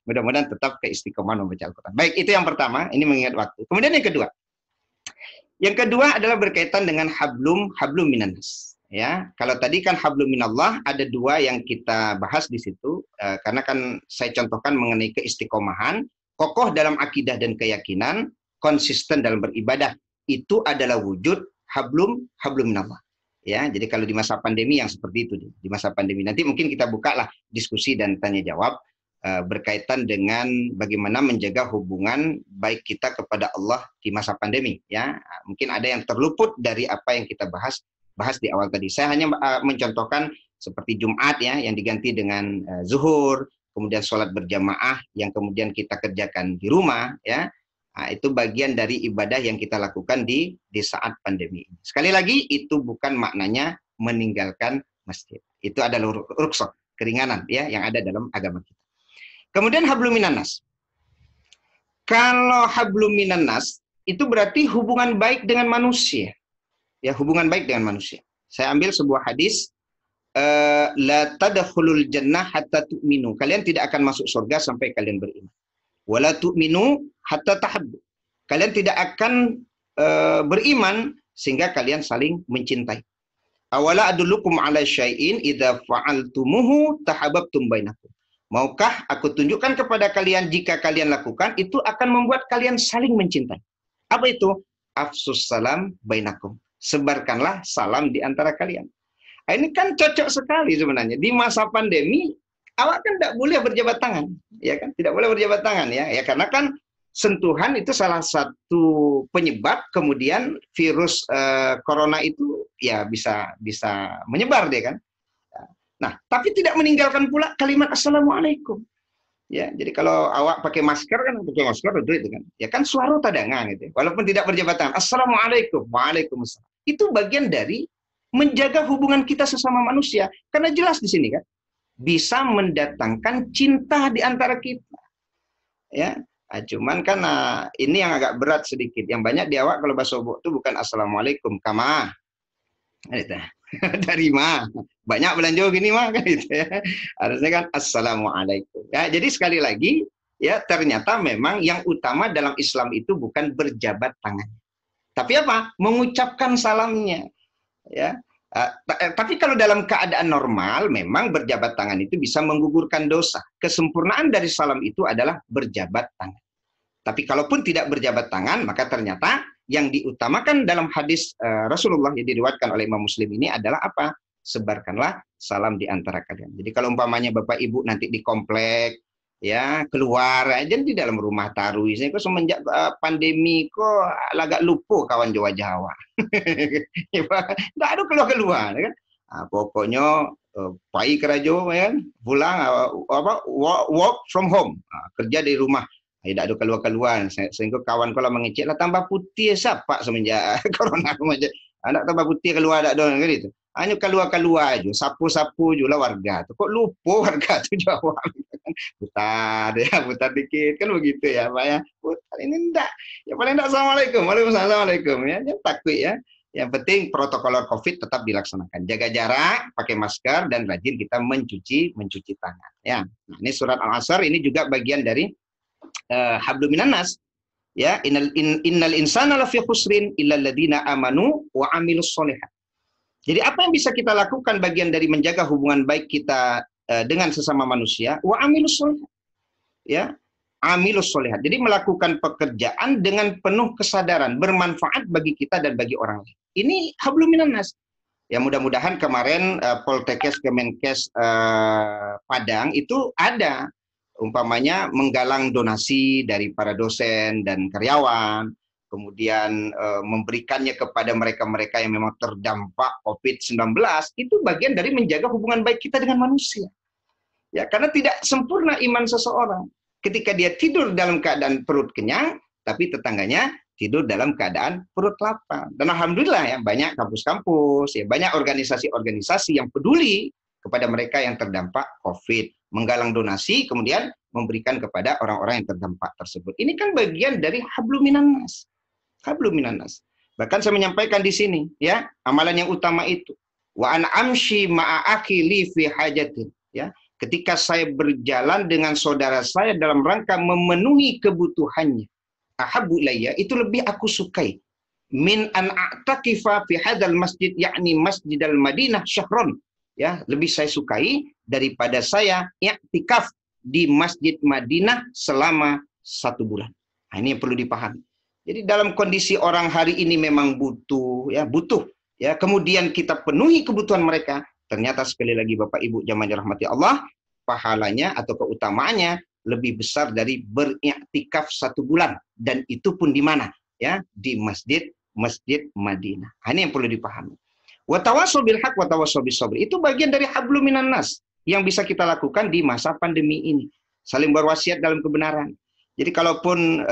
S1: Mudah-mudahan tetap keistiqomahan membaca Al-Quran. Baik, itu yang pertama, ini mengingat waktu. Kemudian yang kedua. Yang kedua adalah berkaitan dengan hablum minanas. Ya, kalau tadi kan hablum minallah ada dua yang kita bahas di situ, karena kan saya contohkan mengenai keistiqomahan, kokoh dalam akidah dan keyakinan, konsisten dalam beribadah, itu adalah wujud hablum minallah. Ya, jadi kalau di masa pandemi yang seperti itu, di masa pandemi nanti mungkin kita bukalah diskusi dan tanya jawab berkaitan dengan bagaimana menjaga hubungan baik kita kepada Allah di masa pandemi. Ya, mungkin ada yang terluput dari apa yang kita bahas di awal tadi. Saya hanya mencontohkan seperti Jumat ya, yang diganti dengan zuhur, kemudian sholat berjamaah yang kemudian kita kerjakan di rumah ya. Nah, itu bagian dari ibadah yang kita lakukan di saat pandemi. Sekali lagi, itu bukan maknanya meninggalkan masjid. Itu adalah rukhsah, keringanan ya yang ada dalam agama kita. Kemudian hablum minannas. Kalau hablum minannas itu berarti hubungan baik dengan manusia. Ya, hubungan baik dengan manusia. Saya ambil sebuah hadis, la tadkhulul jannah hatta tu'minu. Kalian tidak akan masuk surga sampai kalian beriman. Wala tu'minu hatta tahabbu. Kalian tidak akan beriman sehingga kalian saling mencintai. Awala adullukum ala syai'in idza fa'altumuhu tahabbtum bainakum. Maukah aku tunjukkan kepada kalian jika kalian lakukan itu akan membuat kalian saling mencintai. Apa itu? Afsus salam bainakum. Sebarkanlah salam di antara kalian. Nah, ini kan cocok sekali sebenarnya. Di masa pandemi, awak kan tidak boleh berjabat tangan. Ya kan? Tidak boleh berjabat tangan ya. Ya karena kan sentuhan itu salah satu penyebab kemudian virus corona itu ya bisa menyebar dia kan. Nah, tapi tidak meninggalkan pula kalimat assalamualaikum. Ya, jadi kalau awak pakai masker itu kan. Ya kan suara tadangan gitu. Walaupun tidak berjabat tangan. Assalamualaikum, waalaikumsalam. Itu bagian dari menjaga hubungan kita sesama manusia. Karena jelas di sini kan bisa mendatangkan cinta di antara kita. Ya. Nah, cuman kan ini yang agak berat sedikit. Yang banyak di awak kalau bahasa Obok itu bukan assalamualaikum, kama. Dari mah banyak belanja gini mah kan gitu ya. Harusnya kan assalamualaikum. Ya, jadi sekali lagi ya ternyata memang yang utama dalam Islam itu bukan berjabat tangan. Tapi apa? Mengucapkan salamnya. Ya. Tapi kalau dalam keadaan normal memang berjabat tangan itu bisa menggugurkan dosa. Kesempurnaan dari salam itu adalah berjabat tangan. Tapi kalaupun tidak berjabat tangan, maka ternyata yang diutamakan dalam hadis Rasulullah yang diriwayatkan oleh Imam Muslim ini adalah apa? Sebarkanlah salam di antara kalian. Jadi kalau umpamanya Bapak Ibu nanti di komplek, ya keluar aja di dalam rumah tarui. Saya kok semenjak pandemi kok agak lupa kawan Jawa-Jawa. Nggak ada keluar-keluar, kan? Nah, pokoknya pai kerajo, ya, pulang work from home, kerja dari rumah. Tidak ada keluar-keluar sehingga kawan kalau mengecek lah tambah putih siapa semenjak corona aja anak tambah putih keluar ada dong gitu hanya keluar aja sapu-sapu juga warga tuh kok lupa warga tuh jawab putar dikit kan begitu ya Pak ya putar ini enggak ya paling enggak assalamualaikum waalaikumsalam ya jangan takut ya yang penting protokol COVID tetap dilaksanakan jaga jarak pakai masker dan rajin kita mencuci tangan ya nah, ini surat Al-Asr ini juga bagian dari hablum minannas ya innal insana lafi khusrin illal ladzina amanu wa amilus sholihat. Jadi apa yang bisa kita lakukan bagian dari menjaga hubungan baik kita dengan sesama manusia wa amilus sholihat. Ya, amilus sholihat. Jadi melakukan pekerjaan dengan penuh kesadaran, bermanfaat bagi kita dan bagi orang lain. Ini hablum minannas. Ya mudah-mudahan kemarin Poltekkes Kemenkes Padang itu ada umpamanya menggalang donasi dari para dosen dan karyawan, kemudian memberikannya kepada mereka-mereka yang memang terdampak COVID-19, itu bagian dari menjaga hubungan baik kita dengan manusia. Ya, karena tidak sempurna iman seseorang. Ketika dia tidur dalam keadaan perut kenyang, tapi tetangganya tidur dalam keadaan perut lapar. Dan alhamdulillah ya banyak kampus-kampus, ya banyak organisasi-organisasi yang peduli kepada mereka yang terdampak COVID. Menggalang donasi, kemudian memberikan kepada orang-orang yang terdampak tersebut. Ini kan bagian dari hablum minannas. Hablum minannas. Bahkan saya menyampaikan di sini, ya, amalan yang utama itu. Wa an amshi ma'a akhi li fi hajatin, ya. Ketika saya berjalan dengan saudara saya dalam rangka memenuhi kebutuhannya, ahabbu ilayya, itu lebih aku sukai min an a'taqifa fi hadzal masjid yakni Masjidil Madinah syahron. Ya, lebih saya sukai daripada saya i'tikaf di Masjid Madinah selama 1 bulan. Nah, ini yang perlu dipahami. Jadi dalam kondisi orang hari ini memang butuh, ya. Kemudian kita penuhi kebutuhan mereka. Ternyata sekali lagi Bapak Ibu jamaah dirahmati Allah, pahalanya atau keutamaannya lebih besar dari beriktikaf 1 bulan. Dan itu pun di mana? Ya, di Masjid Madinah. Nah, ini yang perlu dipahami. Wa tawassaw bil haq wa tawassaw bis sabr. Itu bagian dari hablum minannas yang bisa kita lakukan di masa pandemi ini. Saling berwasiat dalam kebenaran. Jadi kalaupun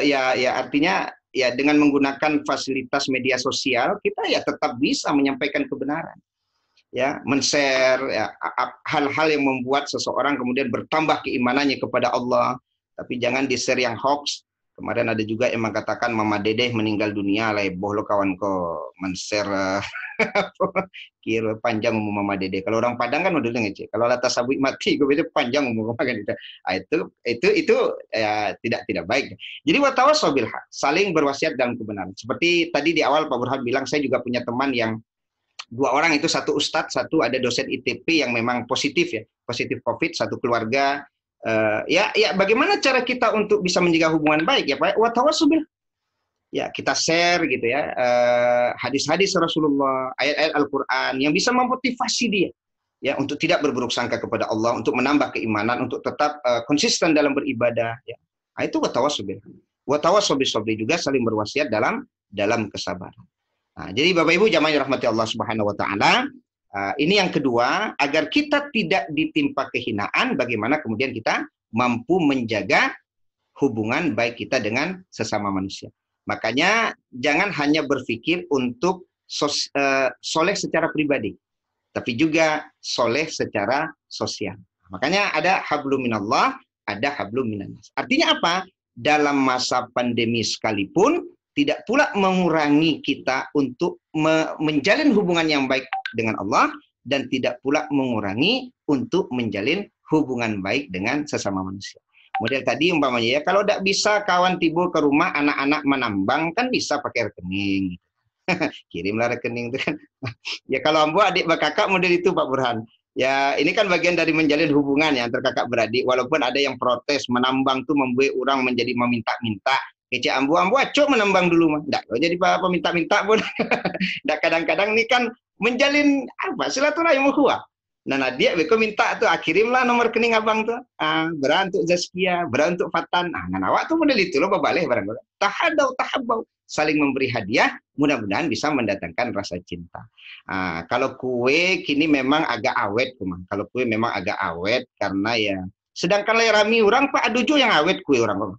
S1: ya artinya ya dengan menggunakan fasilitas media sosial kita ya tetap bisa menyampaikan kebenaran. ya, men-share ya, hal-hal yang membuat seseorang kemudian bertambah keimanannya kepada Allah. Tapi jangan di-share yang hoax. Kemarin ada juga yang mengatakan Mama Dedeh meninggal dunia, leboh lo kawan ko men-share kira panjang umur Mama Dede. Kalau orang Padang kan udah ngecek. Kalau latas sabui mati, gue bilang panjang umur kan itu. Itu ya, tidak baik. Jadi watawasau bil haq, saling berwasiat dalam kebenaran. Seperti tadi di awal Pak Burhan bilang, saya juga punya teman yang dua orang, itu satu ustadz, satu ada dosen ITP yang memang positif ya, positif COVID, satu keluarga. Ya, bagaimana cara kita untuk bisa menjaga hubungan baik ya Pak? Watawasau bil, ya kita share gitu ya, hadis-hadis Rasulullah, ayat-ayat Al-Quran yang bisa memotivasi dia ya untuk tidak berburuk sangka kepada Allah, untuk menambah keimanan, untuk tetap konsisten dalam beribadah ya. Nah, itu watawasau bil. Watawasau bis sabri, juga saling berwasiat dalam kesabaran. Nah, jadi Bapak Ibu jamaah yang rahmati Allah Subhanahu wa taala, ini yang kedua, agar kita tidak ditimpa kehinaan, bagaimana kemudian kita mampu menjaga hubungan baik kita dengan sesama manusia. Makanya jangan hanya berpikir untuk soleh secara pribadi, tapi juga soleh secara sosial. Makanya ada hablum minallah, ada hablum minannas. Artinya apa? Dalam masa pandemi sekalipun, tidak pula mengurangi kita untuk menjalin hubungan yang baik dengan Allah, dan tidak pula mengurangi untuk menjalin hubungan baik dengan sesama manusia. Model tadi umpamanya ya, kalau tidak bisa kawan tiba ke rumah, anak-anak menambang, kan bisa pakai rekening. Kirimlah rekening itu kan. Ya kalau ambo adik kakak model itu Pak Burhan. Ya ini kan bagian dari menjalin hubungan ya antar kakak beradik. Walaupun ada yang protes, menambang tuh membuat orang menjadi meminta-minta. Kece ambo acok menambang dulu mah. Nggak, jadi peminta-minta pun. Nggak, kadang-kadang ini kan menjalin apa silaturahim ukhuwah. Nah, dia beko minta tuh, kirimlah nomor rekening abang tuh. Berang untuk Zaskia, berang untuk Fatan. Nah, awak tuh model itu loh, babaleh barang. Tahadau, tahabbau. Saling memberi hadiah, mudah-mudahan bisa mendatangkan rasa cinta. Kalau kue kini memang agak awet, kumang. Kalau kue memang agak awet karena ya, sedangkan lerami orang Pak adujo yang awet kue orang.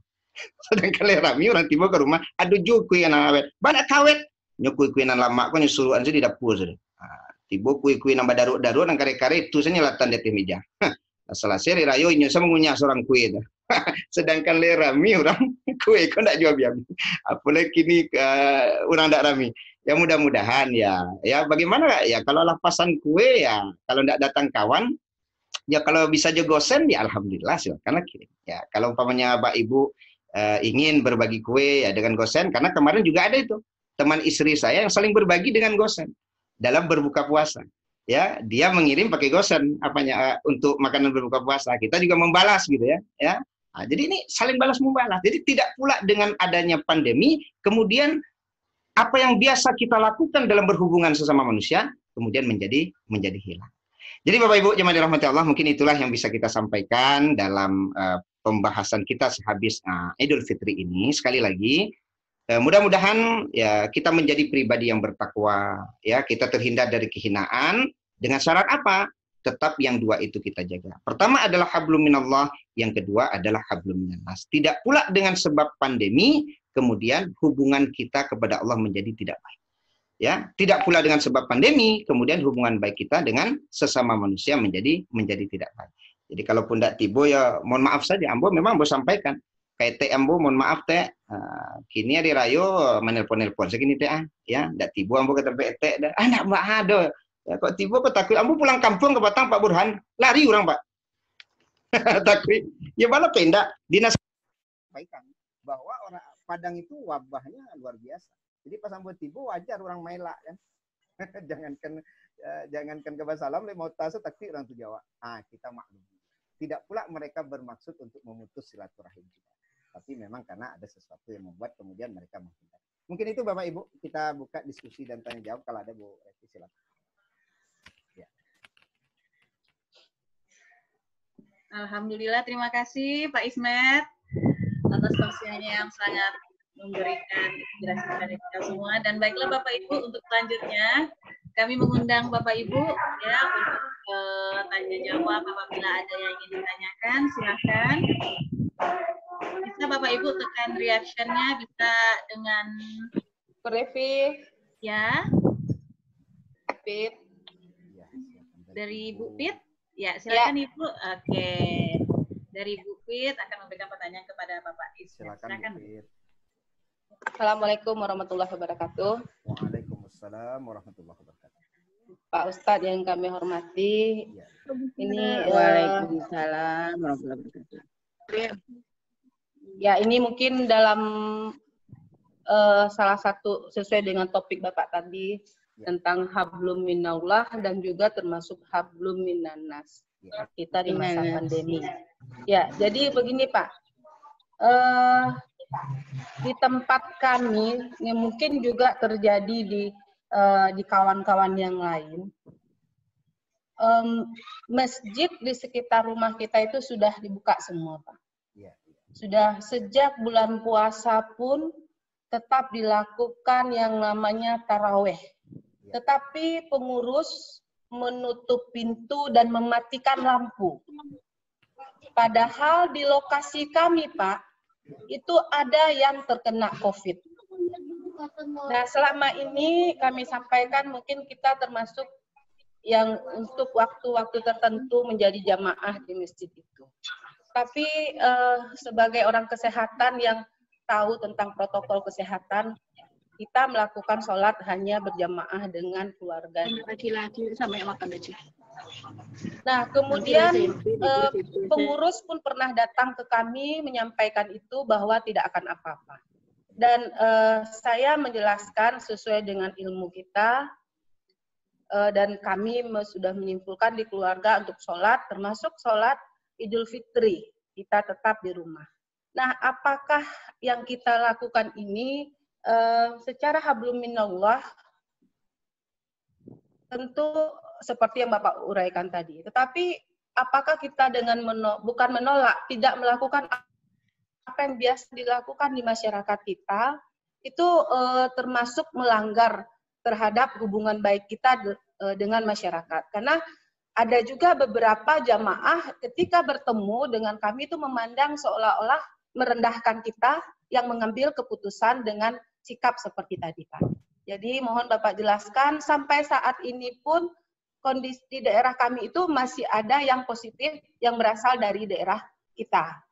S1: Sedangkan lerami orang tiba ke rumah adujo kue yang awet. Banyak awet. Nyokui kue nan lama kok nyusuruhan sih di dapur sudah. Tibo kue-kue nambah daruk-daruk nang kare-kare itu saya nyelatan di atas meja. Selesai rayo inyo saya mengunyah seorang kue itu. Sedangkan le rami orang kue kok ndak jual biar. Apalagi kini orang ndak rami. Ya mudah-mudahan ya bagaimana ya kalau lapasan kue ya kalau ndak datang kawan ya kalau bisa jogosen ya alhamdulillah silakan kirim. Ya kalau umpamanya Pak Ibu ingin berbagi kue ya dengan gosen, karena kemarin juga ada itu teman istri saya yang saling berbagi dengan gosen dalam berbuka puasa. Ya, dia mengirim pakai gosen untuk makanan berbuka puasa. Kita juga membalas gitu ya. Nah, jadi ini saling balas membalas. Jadi tidak pula dengan adanya pandemi kemudian apa yang biasa kita lakukan dalam berhubungan sesama manusia kemudian menjadi hilang. Jadi Bapak Ibu jemaah dirahmati Allah, mungkin itulah yang bisa kita sampaikan dalam pembahasan kita sehabis Idul Fitri ini. Sekali lagi, mudah-mudahan ya kita menjadi pribadi yang bertakwa, ya kita terhindar dari kehinaan. Dengan syarat apa? Tetap yang dua itu kita jaga. Pertama adalah hablum minallah, yang kedua adalah hablum minannas. Tidak pula dengan sebab pandemi kemudian hubungan kita kepada Allah menjadi tidak baik. Ya, tidak pula dengan sebab pandemi kemudian hubungan baik kita dengan sesama manusia menjadi tidak baik. Jadi kalaupun tidak tibo ya mohon maaf saja, ambo memang ambo sampaikan. Kayak teh ambo mohon maaf teh, kini ada rayo menelpon segini teh ya, tidak tibo ambo kata teh dah. Ndak mbak ada. Ya, kok tibo kok takut ambo pulang kampung ke Batang Pak Burhan, lari orang Pak. Takut. Ya malah pindah dinas sampaikan bahwa orang Padang itu wabahnya luar biasa. Jadi pas ambo tibo wajar orang melak kan. jangankan ke salam le mau tase takdir orang tu Jawa. Kita maklum. Tidak pula mereka bermaksud untuk memutus silaturahim kita. Tapi memang karena ada sesuatu yang membuat kemudian mereka menghindar. Mungkin itu Bapak Ibu, kita buka diskusi dan tanya jawab. Kalau ada Bu Reti silakan. Ya.
S2: Alhamdulillah, terima kasih Pak Ismet atas tausiahnya yang sangat memberikan inspirasi kepada kita semua. Dan baiklah Bapak Ibu, untuk selanjutnya kami mengundang Bapak Ibu ya untuk tanya jawab apabila ada yang ingin ditanyakan, silakan. Bisa Bapak Ibu tekan reaction-nya, bisa dengan
S3: Revi
S2: ya.
S3: Pip
S2: dari Bu Pit. Ya, silakan
S3: Ya.
S2: Ibu. Oke. Dari Bu Pit akan memberikan pertanyaan kepada Bapak Ismet.
S4: Silakan Bu Pit.
S3: Assalamualaikum warahmatullahi wabarakatuh.
S4: Waalaikumsalam warahmatullahi wabarakatuh.
S3: Pak Ustadz yang kami hormati,
S4: Ya.
S3: ini
S5: Waalaikumsalam warahmatullahi wabarakatuh.
S3: ya ini mungkin dalam salah satu sesuai dengan topik Bapak tadi tentang hablum minallah dan juga termasuk hablum minannas kita di masa pandemi. Ya, jadi begini Pak, di tempat kami yang mungkin juga terjadi di kawan-kawan yang lain, masjid di sekitar rumah kita itu sudah dibuka semua Pak. Sudah sejak bulan puasa pun tetap dilakukan yang namanya taraweh. Tetapi pengurus menutup pintu dan mematikan lampu. Padahal di lokasi kami, Pak, itu ada yang terkena COVID. Nah, selama ini kami sampaikan mungkin kita termasuk yang untuk waktu-waktu tertentu menjadi jamaah di masjid itu. Tapi sebagai orang kesehatan yang tahu tentang protokol kesehatan, kita melakukan sholat hanya berjamaah dengan keluarga.
S5: Laki-laki sama yang makan aja.
S3: Nah, kemudian pengurus pun pernah datang ke kami menyampaikan itu bahwa tidak akan apa-apa. Dan saya menjelaskan sesuai dengan ilmu kita, dan kami sudah menyimpulkan di keluarga untuk sholat, termasuk sholat Idul Fitri, kita tetap di rumah. Nah, apakah yang kita lakukan ini secara hablum minallah, tentu seperti yang Bapak uraikan tadi. Tetapi apakah kita dengan bukan menolak, tidak melakukan apa yang biasa dilakukan di masyarakat kita, itu termasuk melanggar terhadap hubungan baik kita dengan masyarakat. Karena ada juga beberapa jamaah ketika bertemu dengan kami itu memandang seolah-olah merendahkan kita yang mengambil keputusan dengan sikap seperti tadi, Pak. Jadi mohon Bapak jelaskan, sampai saat ini pun kondisi di daerah kami itu masih ada yang positif yang berasal dari daerah kita.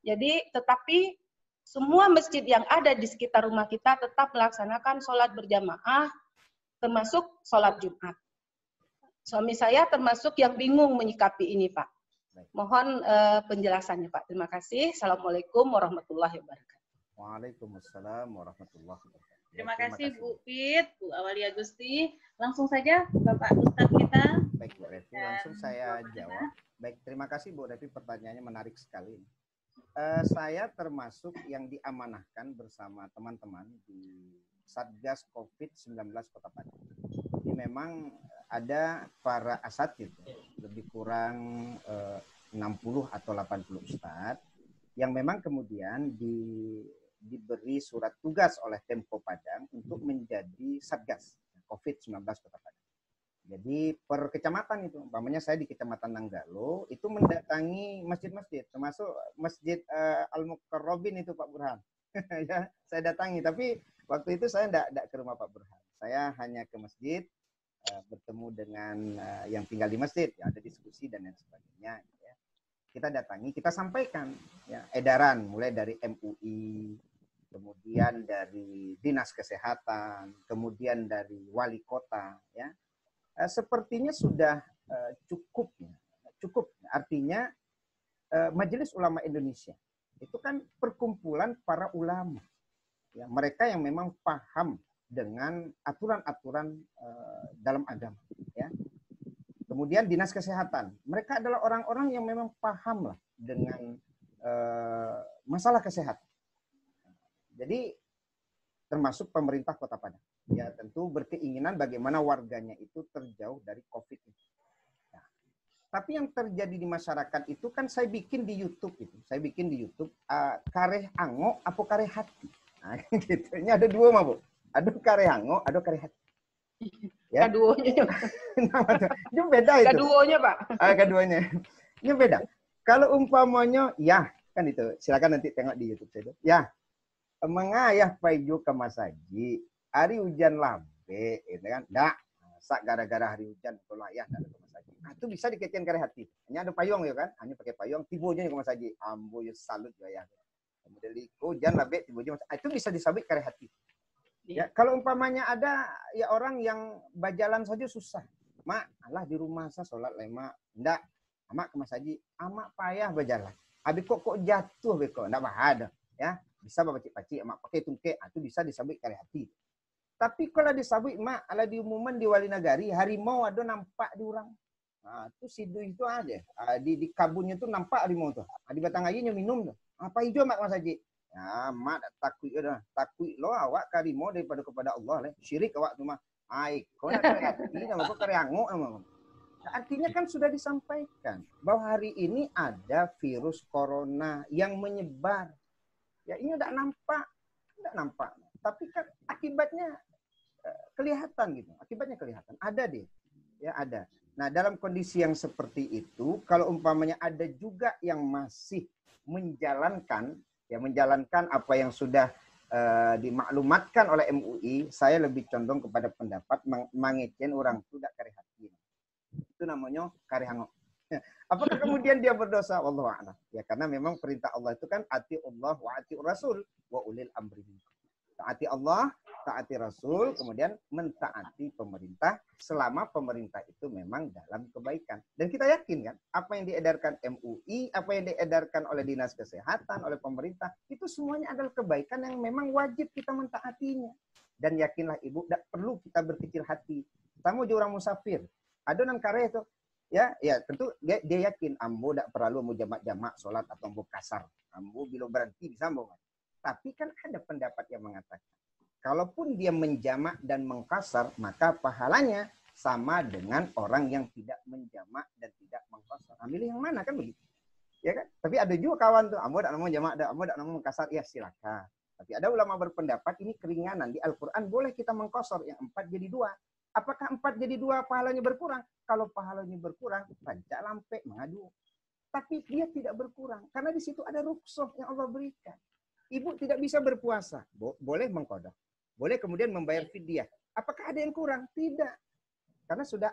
S3: Jadi tetapi semua masjid yang ada di sekitar rumah kita tetap melaksanakan sholat berjamaah, termasuk sholat Jumat. Suami saya termasuk yang bingung menyikapi ini, Pak. Mohon penjelasannya, Pak. Terima kasih. Assalamualaikum warahmatullahi wabarakatuh.
S4: Waalaikumsalam warahmatullahi wabarakatuh.
S2: Terima kasih Bu Pit, Bu Awali Agusti. Langsung saja Bapak Ustadz kita.
S4: Baik Bu Revi, langsung saya jawab. Baik, terima kasih Bu Revi, pertanyaannya menarik sekali. Saya termasuk yang diamanahkan bersama teman-teman di Satgas COVID-19 Kota Padang. Ini memang ada para asatid, lebih kurang 60 atau 80 ustadz, yang memang kemudian diberi surat tugas oleh Pemko Padang untuk menjadi Satgas COVID-19 Kota Padang. Jadi per kecamatan itu, umpamanya saya di Kecamatan Nanggalo, itu mendatangi masjid-masjid, termasuk Masjid Al-Mukarrabin itu Pak Burhan. Ya, saya datangi, tapi waktu itu saya tidak ke rumah Pak Burhan. Saya hanya ke masjid, bertemu dengan yang tinggal di masjid, ya, ada diskusi dan lain sebagainya. Ya. Kita datangi, kita sampaikan ya, edaran mulai dari MUI, kemudian dari Dinas Kesehatan, kemudian dari Wali Kota, ya. Sepertinya sudah cukup. Artinya Majelis Ulama Indonesia itu kan perkumpulan para ulama, ya, mereka yang memang paham dengan aturan-aturan dalam agama, ya. Kemudian Dinas Kesehatan, mereka adalah orang-orang yang memang paham lah dengan masalah kesehatan. Jadi termasuk pemerintah Kota Padang, ya, tentu berkeinginan bagaimana warganya itu terjauh dari COVID itu. Nah, tapi yang terjadi di masyarakat itu kan saya bikin di YouTube itu, kareh ango apa kareh hati. Nah, gitu. Ini ada dua mah Bu, ada kareh ango, ada kareh hati. Ya. Keduanya. Ini beda itu.
S3: Keduanya Pak.
S4: Keduanya. Ini beda. Kalau umpamanya, ya kan itu, silakan nanti tengok di YouTube saya. Ya. Mengayah paijo ke masaji, hari hujan lambe, itu kan? Dak, sak gara-gara hari hujan itulah ya, tidak ada ke masaji. Itu bisa dikaitkan kare hati. Hanya ada payung ya kan? Hanya pakai payung, tibonya yang saja. Ambo ya salut ya. Kemudian hujan labek tibonya. Itu bisa disabit kare hati. Ya, kalau umpamanya ada ya orang yang bajalan saja susah. Mak, alah di rumah saya sholat lema. Enggak. Amak ke Mas Haji, amak payah berjalan. Habis kok jatuh beko, enggak ada. Ya, bisa bapak-bapak amak pakai tungke, itu bisa disabit kare hati. Tapi kalau disabit mak, ala diumuman di Wali Nagari, harimau ada nampak di orang. Nah, itu sidu itu ada. Di kabunnya tuh nampak harimau tuh. Di batang airnya minum tuh. Apa hijau mak Mas Haji? Ya, mak takut ya, takut lo awak harimau daripada kepada Allah. Syirik awak cuma. Ai, kau nak kare hati, nama kau kare anguk nama. Artinya kan sudah disampaikan bahwa hari ini ada virus corona yang menyebar. Ya ini udah nampak. Tapi kan akibatnya kelihatan gitu. Akibatnya kelihatan. Ada deh. Ya ada. Nah, dalam kondisi yang seperti itu, kalau umpamanya ada juga yang masih menjalankan apa yang sudah dimaklumatkan oleh MUI, saya lebih condong kepada pendapat mangecen orang itu tidak kare hati. Itu namanya kare hangok. Apakah kemudian dia berdosa? Wallahu a'lam. Ya karena memang perintah Allah itu kan ati Allah wa ati Rasul wa ulil amri minkum. Taati Allah, taati Rasul, kemudian mentaati pemerintah selama pemerintah itu memang dalam kebaikan. Dan kita yakin kan, apa yang diedarkan MUI, apa yang diedarkan oleh Dinas Kesehatan, oleh pemerintah, itu semuanya adalah kebaikan yang memang wajib kita mentaatinya. Dan yakinlah Ibu, tidak perlu kita berkecil hati. Kamu juga orang musafir, adonan kare itu, ya tentu dia yakin, ambo tidak perlu mau jamak-jamak sholat atau ambo kasar. Ambo bila berhenti bisa ambo. Tapi kan ada pendapat yang mengatakan, kalaupun dia menjamak dan mengkasar, maka pahalanya sama dengan orang yang tidak menjamak dan tidak mengkasar. Ambil yang mana kan begitu? Ya kan? Tapi ada juga kawan tuh, ambo tidak mau jamak, ambo tidak mau mengkasar, ya silakan. Tapi ada ulama berpendapat ini keringanan. Di Al-Quran boleh kita mengkosor, yang 4 jadi 2. Apakah 4 jadi 2 pahalanya berkurang? Kalau pahalanya berkurang, rancak lampe mengadu. Tapi dia tidak berkurang, karena di situ ada rukhsah yang Allah berikan. Ibu tidak bisa berpuasa, boleh mengqadha. Boleh kemudian membayar fidyah. Apakah ada yang kurang? Tidak. Karena sudah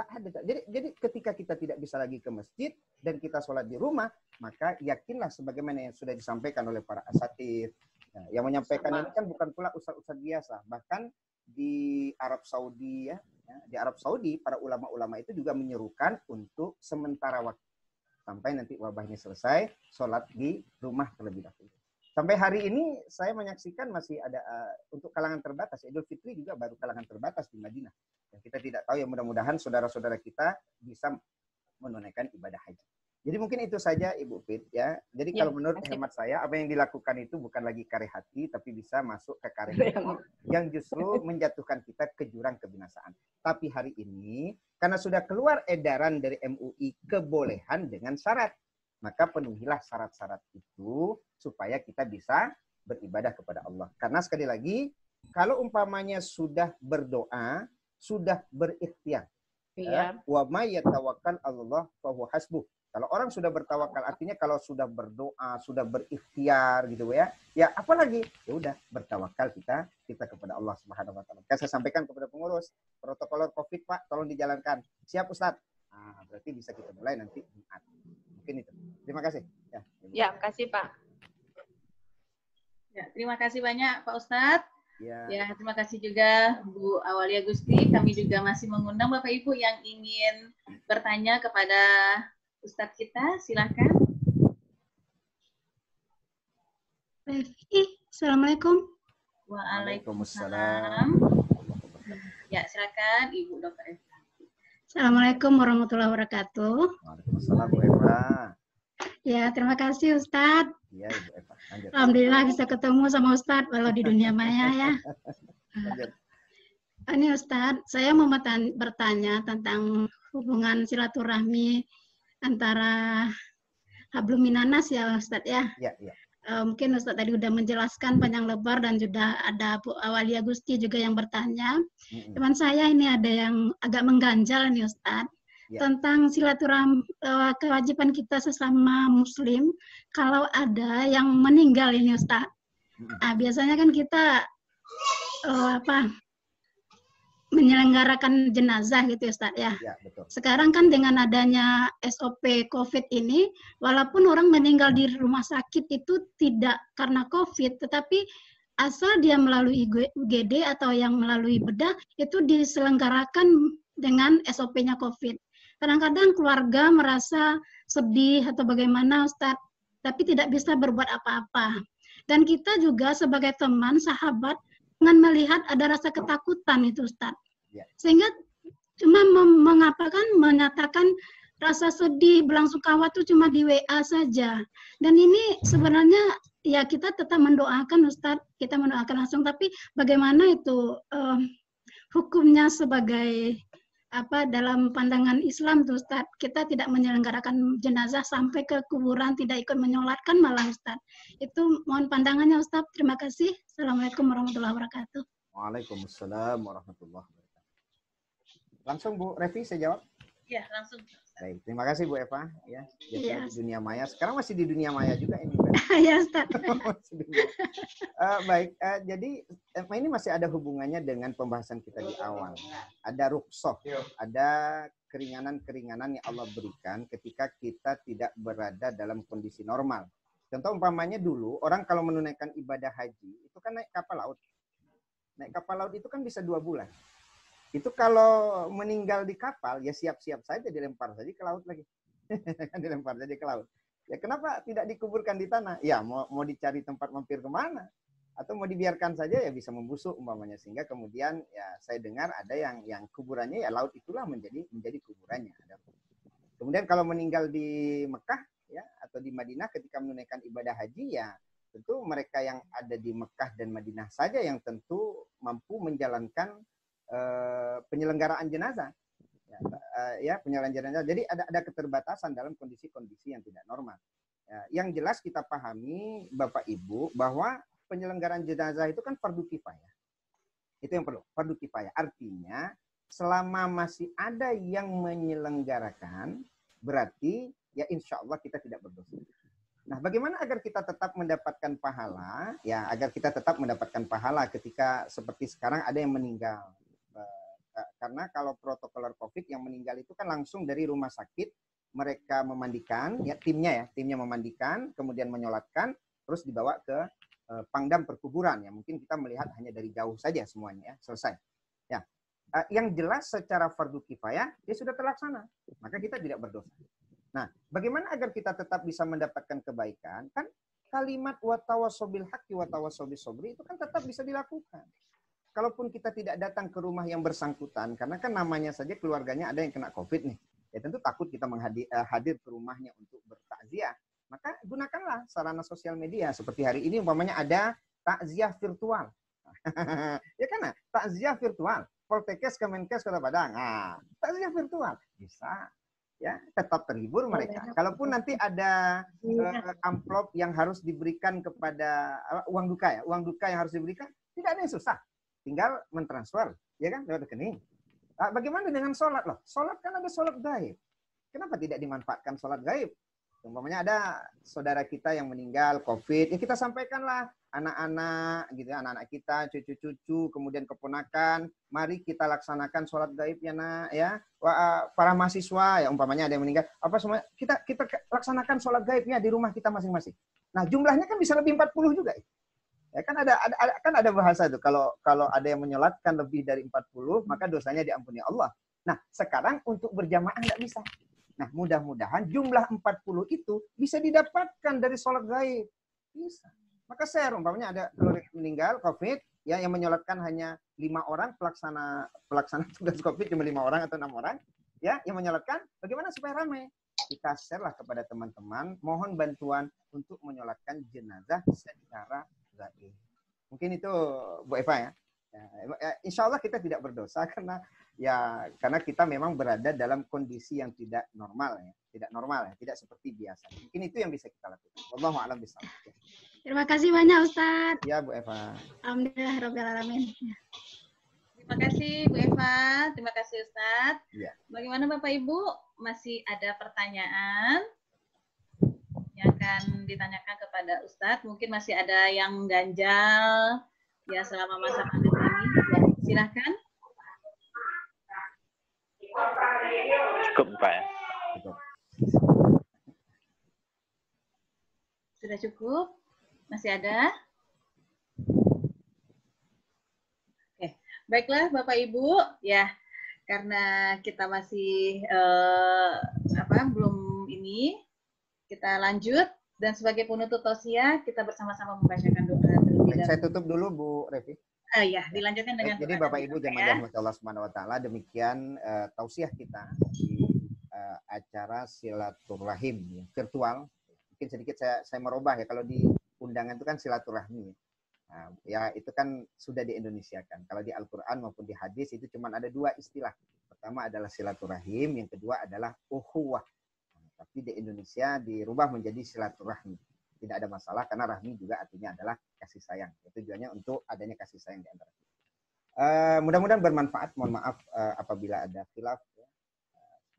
S4: ada. Jadi ketika kita tidak bisa lagi ke masjid dan kita sholat di rumah, maka yakinlah sebagaimana yang sudah disampaikan oleh para asatidz. Nah, yang menyampaikan ini kan bukan pula ustaz-ustaz biasa. Bahkan di Arab Saudi di Arab Saudi para ulama-ulama itu juga menyerukan untuk sementara waktu sampai nanti wabah ini selesai, sholat di rumah terlebih dahulu. Sampai hari ini saya menyaksikan masih ada untuk kalangan terbatas. Idul Fitri juga baru kalangan terbatas di Madinah. Dan kita tidak tahu, ya mudah-mudahan saudara-saudara kita bisa menunaikan ibadah haji. Jadi mungkin itu saja Ibu Fit ya. Jadi kalau menurut hemat saya, apa yang dilakukan itu bukan lagi kare hati, tapi bisa masuk ke kare hati yang justru menjatuhkan kita ke jurang kebinasaan. Tapi hari ini, karena sudah keluar edaran dari MUI kebolehan dengan syarat, maka penuhilah syarat-syarat itu supaya kita bisa beribadah kepada Allah. Karena sekali lagi, kalau umpamanya sudah berdoa, sudah berikhtiar. Wa may yatawakkal 'alallah fa huwa hasbuh. Kalau orang sudah bertawakal, artinya kalau sudah berdoa, sudah berikhtiar gitu ya. Ya apalagi? Ya udah bertawakal kita kepada Allah Subhanahu wa taala. Saya sampaikan kepada pengurus, protokol Covid Pak, tolong dijalankan. Siap Ustaz. Nah, berarti bisa kita mulai nanti Jumat. Mungkin itu. Terima kasih.
S3: Ya, kasih Pak.
S2: Ya, terima kasih banyak Pak Ustadz. Ya, terima kasih juga Bu Awalia Gusti. Kami juga masih mengundang Bapak Ibu yang ingin bertanya kepada Ustadz kita. Silakan.
S5: Assalamualaikum.
S2: Waalaikumsalam. Ya, silakan Ibu Dr. Eva.
S5: Assalamualaikum warahmatullahi wabarakatuh.
S4: Waalaikumsalam Bu Eva.
S5: Ya, terima kasih Ustadz.
S4: Iya, Ibu Eva. Lanjut.
S5: Alhamdulillah bisa ketemu sama Ustadz walau di dunia maya ya.
S4: Lanjut.
S5: Ini Ustadz, saya mau bertanya tentang hubungan silaturahmi antara hablum minanas ya Ustadz ya.
S4: Iya, iya.
S5: Mungkin Ustadz tadi udah menjelaskan panjang lebar dan juga ada Bu Awalia Gusti juga yang bertanya. Teman saya ini ada yang agak mengganjal nih Ustadz. Tentang silaturahmi, kewajiban kita sesama muslim kalau ada yang meninggal ini Ustaz. Nah, biasanya kan kita menyelenggarakan jenazah gitu Ustaz ya.
S4: Ya, betul.
S5: Sekarang kan dengan adanya SOP COVID ini, walaupun orang meninggal di rumah sakit itu tidak karena COVID, tetapi asal dia melalui UGD atau yang melalui bedah, itu diselenggarakan dengan SOP-nya COVID. Kadang-kadang keluarga merasa sedih atau bagaimana Ustadz, tapi tidak bisa berbuat apa-apa. Dan kita juga sebagai teman, sahabat, dengan melihat ada rasa ketakutan itu Ustadz. Sehingga cuma menyatakan rasa sedih, belasungkawa itu cuma di WA saja. Dan ini sebenarnya ya kita tetap mendoakan Ustadz, kita mendoakan langsung, tapi bagaimana itu hukumnya sebagai dalam pandangan Islam tuh Ustaz, kita tidak menyelenggarakan jenazah sampai ke kuburan, tidak ikut menyolatkan malah Ustaz. Itu mohon pandangannya Ustaz. Terima kasih. Assalamualaikum warahmatullahi wabarakatuh.
S4: Waalaikumsalam warahmatullahi wabarakatuh. Langsung Bu Revi saya jawab.
S2: Ya, langsung.
S4: Baik, terima kasih Bu Eva ya. Biasanya di dunia maya. Sekarang masih di dunia maya juga ini.
S5: Ya, Ustaz.
S4: Baik, jadi ini masih ada hubungannya dengan pembahasan kita di awal. Ada rukhsah, ada keringanan-keringanan yang Allah berikan ketika kita tidak berada dalam kondisi normal. Contoh umpamanya dulu, orang kalau menunaikan ibadah haji, itu kan naik kapal laut. Naik kapal laut itu kan bisa 2 bulan. Itu kalau meninggal di kapal, ya siap-siap saja dilempar saja ke laut lagi. Dilempar saja ke laut. Ya kenapa tidak dikuburkan di tanah? Ya mau dicari tempat mampir kemana? Atau mau dibiarkan saja ya bisa membusuk umpamanya. Sehingga kemudian ya saya dengar ada yang kuburannya ya laut itulah menjadi kuburannya. Kemudian kalau meninggal di Mekah ya atau di Madinah ketika menunaikan ibadah haji ya tentu mereka yang ada di Mekah dan Madinah saja yang tentu mampu menjalankan penyelenggaraan jenazah, penyelenggaraan jenazah. Jadi ada keterbatasan dalam kondisi-kondisi yang tidak normal. Yang jelas kita pahami, Bapak Ibu, bahwa penyelenggaraan jenazah itu kan fardu kifayah. Itu yang perlu, fardu kifayah. Artinya, selama masih ada yang menyelenggarakan, berarti ya insya Allah kita tidak berdosa. Nah, bagaimana agar kita tetap mendapatkan pahala? Ya, agar kita tetap mendapatkan pahala ketika seperti sekarang ada yang meninggal. Karena kalau protokoler COVID yang meninggal itu kan langsung dari rumah sakit mereka memandikan, ya timnya memandikan, kemudian menyolatkan, terus dibawa ke pangdam perkuburan. Ya mungkin kita melihat hanya dari jauh saja semuanya ya selesai. Ya, yang jelas secara fardu kifayah dia sudah terlaksana, maka kita tidak berdosa. Nah, bagaimana agar kita tetap bisa mendapatkan kebaikan? Kan kalimat watawassobil haqqi watawassobis sobri itu kan tetap bisa dilakukan. Kalaupun kita tidak datang ke rumah yang bersangkutan, karena kan namanya saja keluarganya ada yang kena COVID nih, ya tentu takut kita hadir ke rumahnya untuk bertakziah. Maka gunakanlah sarana sosial media seperti hari ini umpamanya ada takziah virtual. Ya kan? Takziah virtual. Poltekkes, Kemenkes, Kota Padang. Nah, takziah virtual bisa. Ya, tetap terhibur mereka. Kalaupun nanti ada amplop yang harus diberikan kepada uang duka yang harus diberikan, tidak ada yang susah. Tinggal mentransfer, ya kan, lewat rekening. Bagaimana dengan sholat loh? Sholat kan ada sholat gaib. Kenapa tidak dimanfaatkan sholat gaib? Umpamanya ada saudara kita yang meninggal COVID, ya kita sampaikanlah anak-anak, gitu, anak-anak kita, cucu-cucu, kemudian keponakan, mari kita laksanakan sholat gaib ya nak, ya. Para mahasiswa, ya umpamanya ada yang meninggal, apa semua kita laksanakan sholat gaibnya di rumah kita masing-masing. Nah jumlahnya kan bisa lebih 40 juga. Ya kan ada bahasa itu kalau ada yang menyolatkan lebih dari 40 maka dosanya diampuni Allah. Nah, sekarang untuk berjamaah nggak bisa. Nah, mudah-mudahan jumlah 40 itu bisa didapatkan dari sholat gaib. Bisa. Maka share umpamanya ada keluarga meninggal COVID ya yang menyolatkan hanya 5 orang pelaksana tugas COVID cuma 5 orang atau 6 orang ya yang menyolatkan bagaimana supaya ramai? Kita share lah kepada teman-teman, mohon bantuan untuk menyolatkan jenazah secara gaib. Mungkin itu Bu Eva ya. Insya Allah kita tidak berdosa karena kita memang berada dalam kondisi yang tidak normal ya, tidak seperti biasa. Mungkin itu yang bisa kita lakukan. Wallahu a'lam bishawab.
S5: Terima kasih banyak Ustaz.
S4: Ya Bu Eva.
S5: Alhamdulillah rabbil alamin.
S2: Terima kasih Bu Eva, terima kasih Ustaz.
S4: Ya.
S2: Bagaimana Bapak Ibu? Masih ada pertanyaan yang akan ditanyakan kepada Ustadz? Mungkin masih ada yang ganjal ya selama masa pandemi ini. Ya, silakan.
S6: Cukup Pak ya.
S4: Cukup.
S2: Sudah cukup? Masih ada? Oke, baiklah Bapak Ibu, ya karena kita masih belum ini, kita lanjut dan sebagai penutup tausiah kita bersama-sama membacakan doa terlebih dahulu.
S4: Saya tutup dulu Bu Revi.
S2: Ya, dilanjutkan dengan
S4: jadi
S2: doa
S4: Bapak Ibu jamaah rahmat Allah Subhanahu wa taala, demikian tausiah kita di acara silaturahim ya, virtual. Mungkin sedikit saya merubah ya, kalau di undangan itu kan silaturahmi. Nah, ya itu kan sudah di Indonesia kan. Kalau di Al-Qur'an maupun di hadis itu cuma ada dua istilah. Pertama adalah silaturahim, yang kedua adalah ukhuwah. Nah, tapi di Indonesia dirubah menjadi silaturahmi. Tidak ada masalah karena rahmi juga artinya adalah kasih sayang. Tujuannya untuk adanya kasih sayang di antara kita. Mudah-mudahan bermanfaat. Mohon maaf apabila ada khilaf.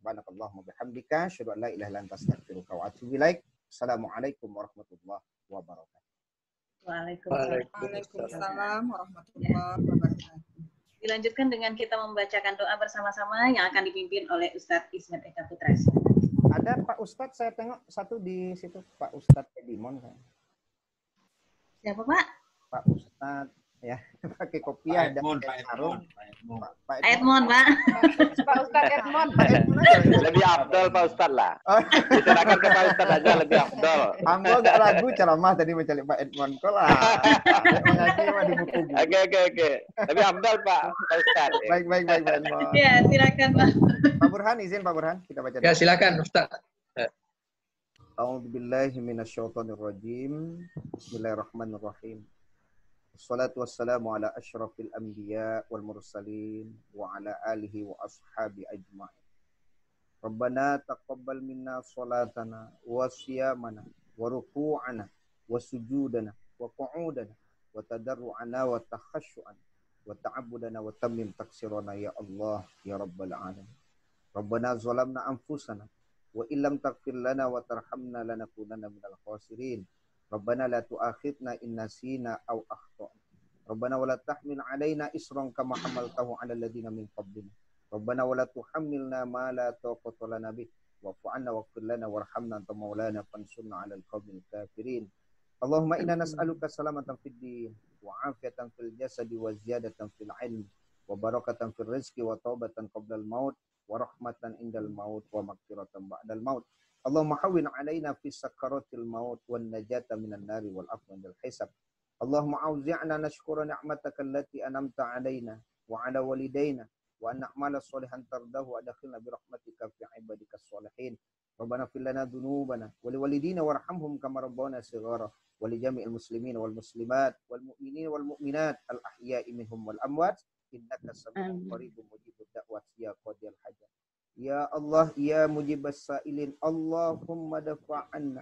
S4: Subhanakallahumma bihamdika asyhadu an la ilaha illa anta astaghfiruka wa atubu ilaik. Assalamualaikum warahmatullahi wabarakatuh.
S7: Waalaikumsalam warahmatullahi wabarakatuh.
S2: Dilanjutkan dengan kita membacakan doa bersama-sama yang akan dipimpin oleh Ustadz Ismet Eka Putra.
S4: Ada Pak Ustadz, saya tengok satu di situ, Pak Ustadz Edimon kan.
S2: Siapa Pak?
S4: Pak Ustadz ya, pakai kopiah dan sarung.
S2: Pak Edmond, Pak.
S3: Pak Ustadz Edmond.
S6: Lebih afdol Pak Ustadz lah. Diserahkan ke Pak Ustadz aja lebih afdol.
S4: Ambo nggak ragu ceramah tadi mencari Pak Edmond kok lah. Mengaji mah di buku.
S6: Oke. Lebih afdol Pak Ustadz.
S4: Baik Pak Edmond.
S2: Ya, silakan Pak.
S4: Pak Burhan, izin Pak Burhan, kita baca.
S8: Ya, silakan Ustaz.
S4: A'udzubillahi minasyaitonirrajim. Bismillahirrahmanirrahim. Wassalatu wassalamu ala asyrafil anbiya wal mursalin wa ala alihi wa ashabi ajma'in. Rabbana taqabbal minna salatana wa siyamana wa ruku'ana wa sujudana wa qu'udana wa tadarru'ana wa takhashu'ana wa ta'abbudana wa tammim taksirana ya Allah ya rabbal alamin. Rabbana zalamna anfusana wa illam taghfir lana wa tarhamna lanakunanna minal khasirin. Rabbana la tu'akhidna in nasina aw akhtana. Rabbana wa la tahmil 'alaina isran kama hamaltahu 'alal ladzina min qablina. Rabbana wa la tuhammilna ma la taqata lana bih. Wa'fu 'anna waghfir lana warhamna anta maulana fansurna 'alal qaumil kafirin. Allahumma inna nas'aluka salamatan fid din wa 'afiyatan fil jasadi wa ziyadatan fil 'ilmi wa barakatan fil rizqi wa taubatan qabla al maut wa rahmatan indal maut wa maghfiratan ba'dal maut. Allahumma hawwin 'alaina fi sakaratil maut wan najata minan nari wal afwa indal hisab. Allahumma auzi'na nashkura ni'mataka allati an'amta 'alaina wa 'ala walidayna wa an na'mala shalihan tardahu wa adkhilna bi rahmatika fi 'ibadikas shalihin. Rabbana fil lana dhunubana wa liwalidina warhamhum kama rabbana shighara wa li jami'il muslimin wal muslimat wal mu'minin wal mu'minat al ahya'i minhum wal amwat innaka sami'un qaribun mujibud da'wat ya qadiyal hajat. Ya Allah, ya mujibas sa'ilin, Allahumma dafa'anna,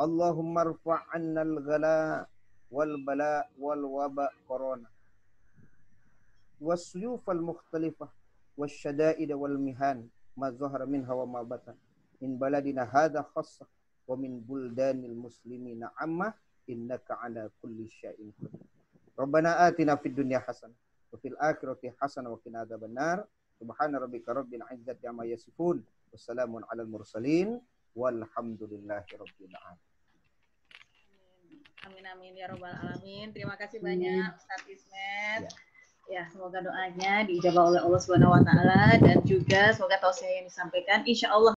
S4: Allahumma rfa'anna al-ghala wal bala wal waba corona wasyuf al-mukhtalifah wasyada'id wal mihan ma zahara minha wa ma batan min baladina hadha khassah wa min buldanil muslimina amma innaka ala kulli syai'in qadir. Rabbana atina fid dunya hasanah wa fil akhirati hasanah wa qina adzabannar. Subhana rabbika rabbil izzati amma yasifun. Wassalamun alal mursalin. Walhamdulillahi rabbil alamin.
S2: Amin amin ya rabbal alamin. Terima kasih banyak Ustadz Ismet. Ya, semoga doanya diijabah oleh Allah Subhanahu wa taala dan juga semoga tausiah yang disampaikan insyaallah